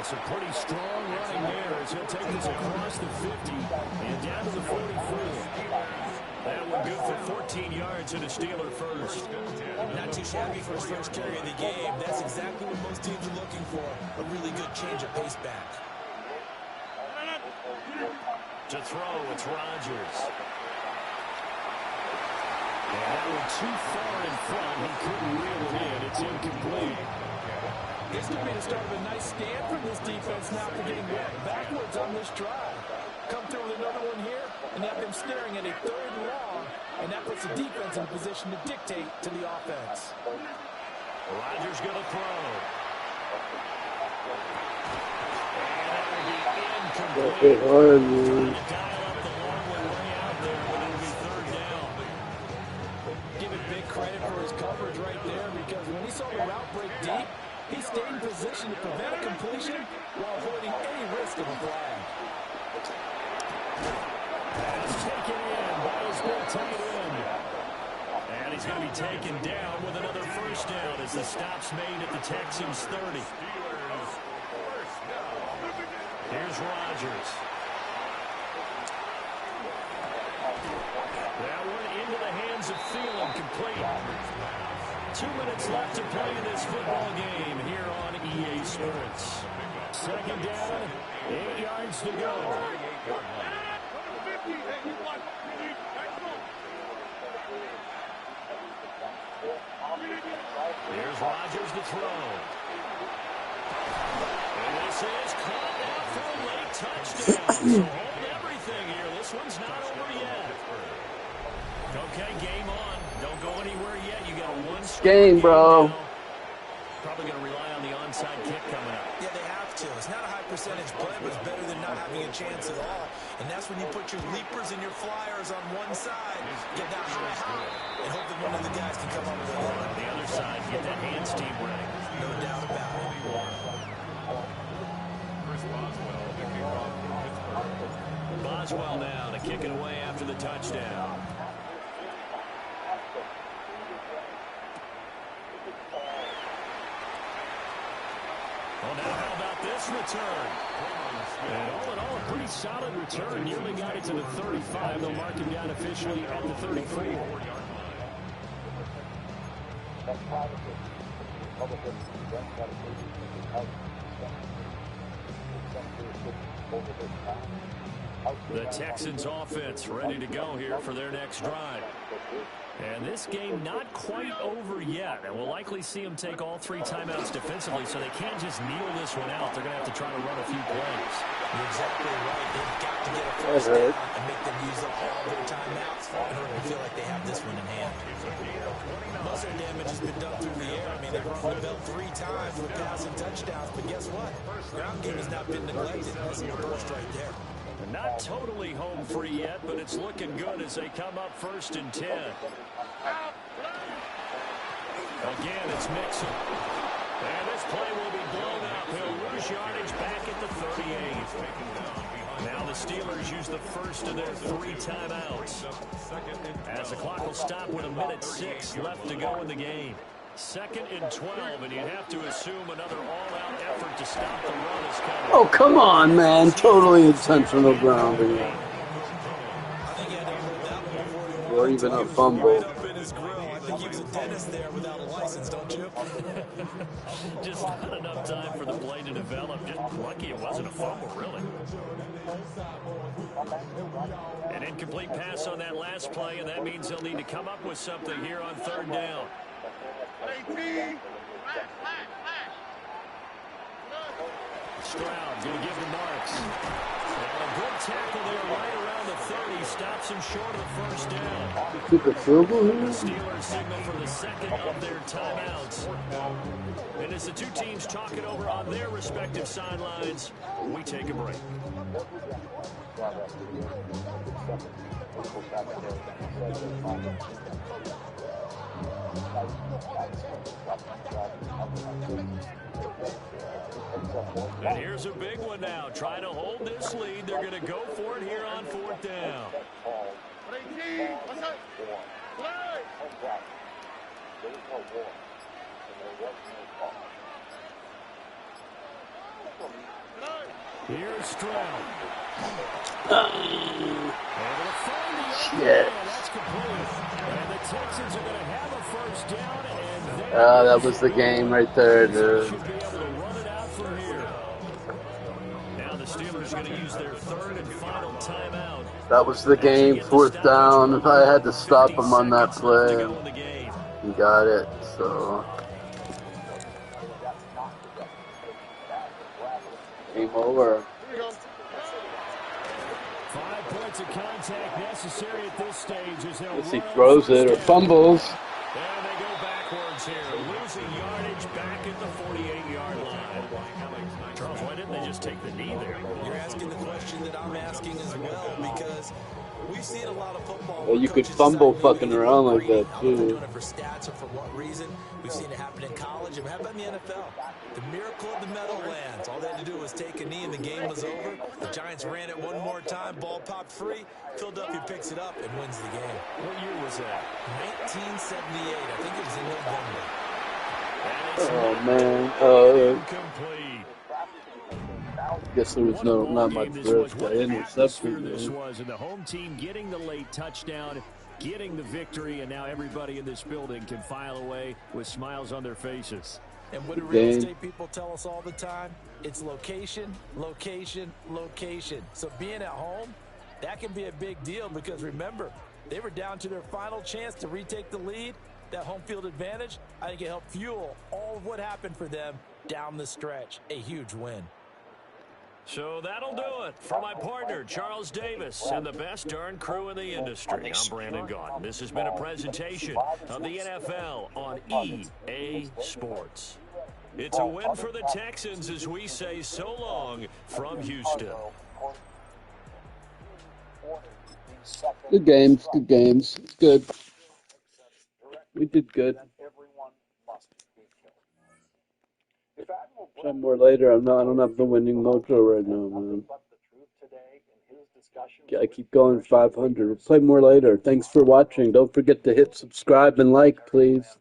[SPEAKER 6] It's a pretty strong running there as he'll take this across the 50 and down to the 44. That one good for 14 yards and a Steeler first.
[SPEAKER 8] Not too shabby for his first carry of the game. That's exactly what most teams are looking for. A really good change of pace back.
[SPEAKER 6] To throw, it's Rodgers. And that one too far in front. He couldn't reel it in. It's incomplete.
[SPEAKER 8] This could be the start of a nice stand from this defense now for getting backwards on this drive. Come through with another one here, and have them staring at a 3rd and long, and that puts the defense in position to dictate to the offense.
[SPEAKER 6] Rodgers going to throw. And that will be incomplete. Trying to dial up the long way out there, but it'll be 3rd down.
[SPEAKER 8] Give it big credit for his coverage right there, because when he saw the route break deep, he stayed in position to prevent a completion while avoiding any risk of a flag.
[SPEAKER 6] That's taken in by his big tight end. And he's going to be taken down with another first down as the stop's made at the Texans' 30. Here's Rodgers. That one into the hands of THIELEN, complete. 2 minutes left to play in this football game here on EA Sports. 2nd down, 8 yards to go. Here's Rodgers to throw. And this is caught out for a late touchdown. So hold everything here. This one's not over yet. Okay, game on. Don't go anywhere yet. You got a 1-score
[SPEAKER 1] Game, bro.
[SPEAKER 6] now. Probably going to rely on the onside kick coming up.
[SPEAKER 8] Yeah, they have to. It's not a high percentage play, but it's better than not having a chance at all. And that's when you put your leapers and your flyers on one side, get that high, and hope that one of the guys can come up with it.
[SPEAKER 6] On the other side, get that hands team ready.
[SPEAKER 8] No doubt about it.
[SPEAKER 6] Boswell now to kick it away after the touchdown. Well, now how about this return? And all in all, a pretty solid return. Nearly got it to the 35. They'll mark him down officially at the 34. The Texans offense ready to go here for their next drive. And this game not quite over yet. And we'll likely see them take all 3 timeouts defensively, so they can't just kneel this one out. They're going to have to try to run a few plays.
[SPEAKER 8] You're exactly right. They've got to get a first down and make them use up all their timeouts in order to feel like they have this one in hand. Most of their damage has been done through the air. I mean, they've run the bell 3 times with passing touchdowns. But guess what? Ground game has not been neglected. That's your burst right there.
[SPEAKER 6] Not totally home free yet, but it's looking good as they come up 1st and 10. Again, it's Mixon. And this play will be blown up. He'll lose yardage back at the 38. Now the Steelers use the first of their 3 timeouts. As the clock will stop with 1:06 left to go in the game. 2nd and 12, and you'd have to assume another all-out effort to stop the run is coming.
[SPEAKER 1] Oh, come on, man. Totally intentional grounding. Or even a fumble.
[SPEAKER 8] I think he was a dentist there without a license, don't you?
[SPEAKER 6] Just not enough time for the play to develop. Just lucky it wasn't a fumble, really. An incomplete pass on that last play, and that means they'll need to come up with something here on 3rd down. Stroud going to give the marks. And a good tackle there right around the 30. Stops him short of the 1st down.
[SPEAKER 1] Keep it frugal here.
[SPEAKER 6] The Steelers signal for the 2nd of their timeouts. And as the 2 teams talk it over on their respective sidelines, we take a break. And here's a big one now. Trying to hold this lead. They're going to go for it here on 4th down. Here's Stroud.
[SPEAKER 1] Shit.
[SPEAKER 6] That's complete. And the Texans are going to have a 1st down. And
[SPEAKER 1] that was the game right there, dude.
[SPEAKER 6] should be able to run it out from here. Now the Steelers are going to use their 3rd and final timeout.
[SPEAKER 1] That was the game. 4th down. If I had to stop him on that play, he got it. So game over.
[SPEAKER 6] 5 points of contact necessary at this stage as they'll
[SPEAKER 1] Unless he throws it or fumbles.
[SPEAKER 6] And they go backwards here, losing yardage back at the 48-yard line. Charles, why didn't they just take the knee there?
[SPEAKER 8] You're asking the question that I'm asking as well, because we've seen a lot of football.
[SPEAKER 1] Well, you could fumble fucking around like that,
[SPEAKER 8] They're
[SPEAKER 1] too.
[SPEAKER 8] doing it for stats or for what reason. We've seen it happen in college and happen in the NFL. The miracle of the Meadowlands. All they had to do was take a knee and the game was over. The Giants ran it one more time. Ball popped free. Philadelphia picks it up and wins the game.
[SPEAKER 6] What year was that?
[SPEAKER 8] 1978. I think it was in November.
[SPEAKER 1] Oh, man.
[SPEAKER 6] Incomplete.
[SPEAKER 1] Guess there was not much risk. I intercepted
[SPEAKER 6] This
[SPEAKER 1] it.
[SPEAKER 6] was, and the home team getting the late touchdown, getting the victory, and now everybody in this building can file away with smiles on their faces.
[SPEAKER 8] And what do real estate people tell us all the time? It's location, location, location. So being at home, that can be a big deal because remember, they were down to their final chance to retake the lead. That home field advantage, I think it helped fuel all of what happened for them down the stretch. A huge win.
[SPEAKER 6] So that'll do it for my partner, Charles Davis, and the best darn crew in the industry. I'm Brandon Gaudin. This has been a presentation of the NFL on EA Sports. It's a win for the Texans as we say so long from Houston.
[SPEAKER 1] Good games. Good games. It's good. We did good. Try more later. I don't have the winning mojo right now, man. I keep going 500. We'll play more later. Thanks for watching. Don't forget to hit subscribe and like, please.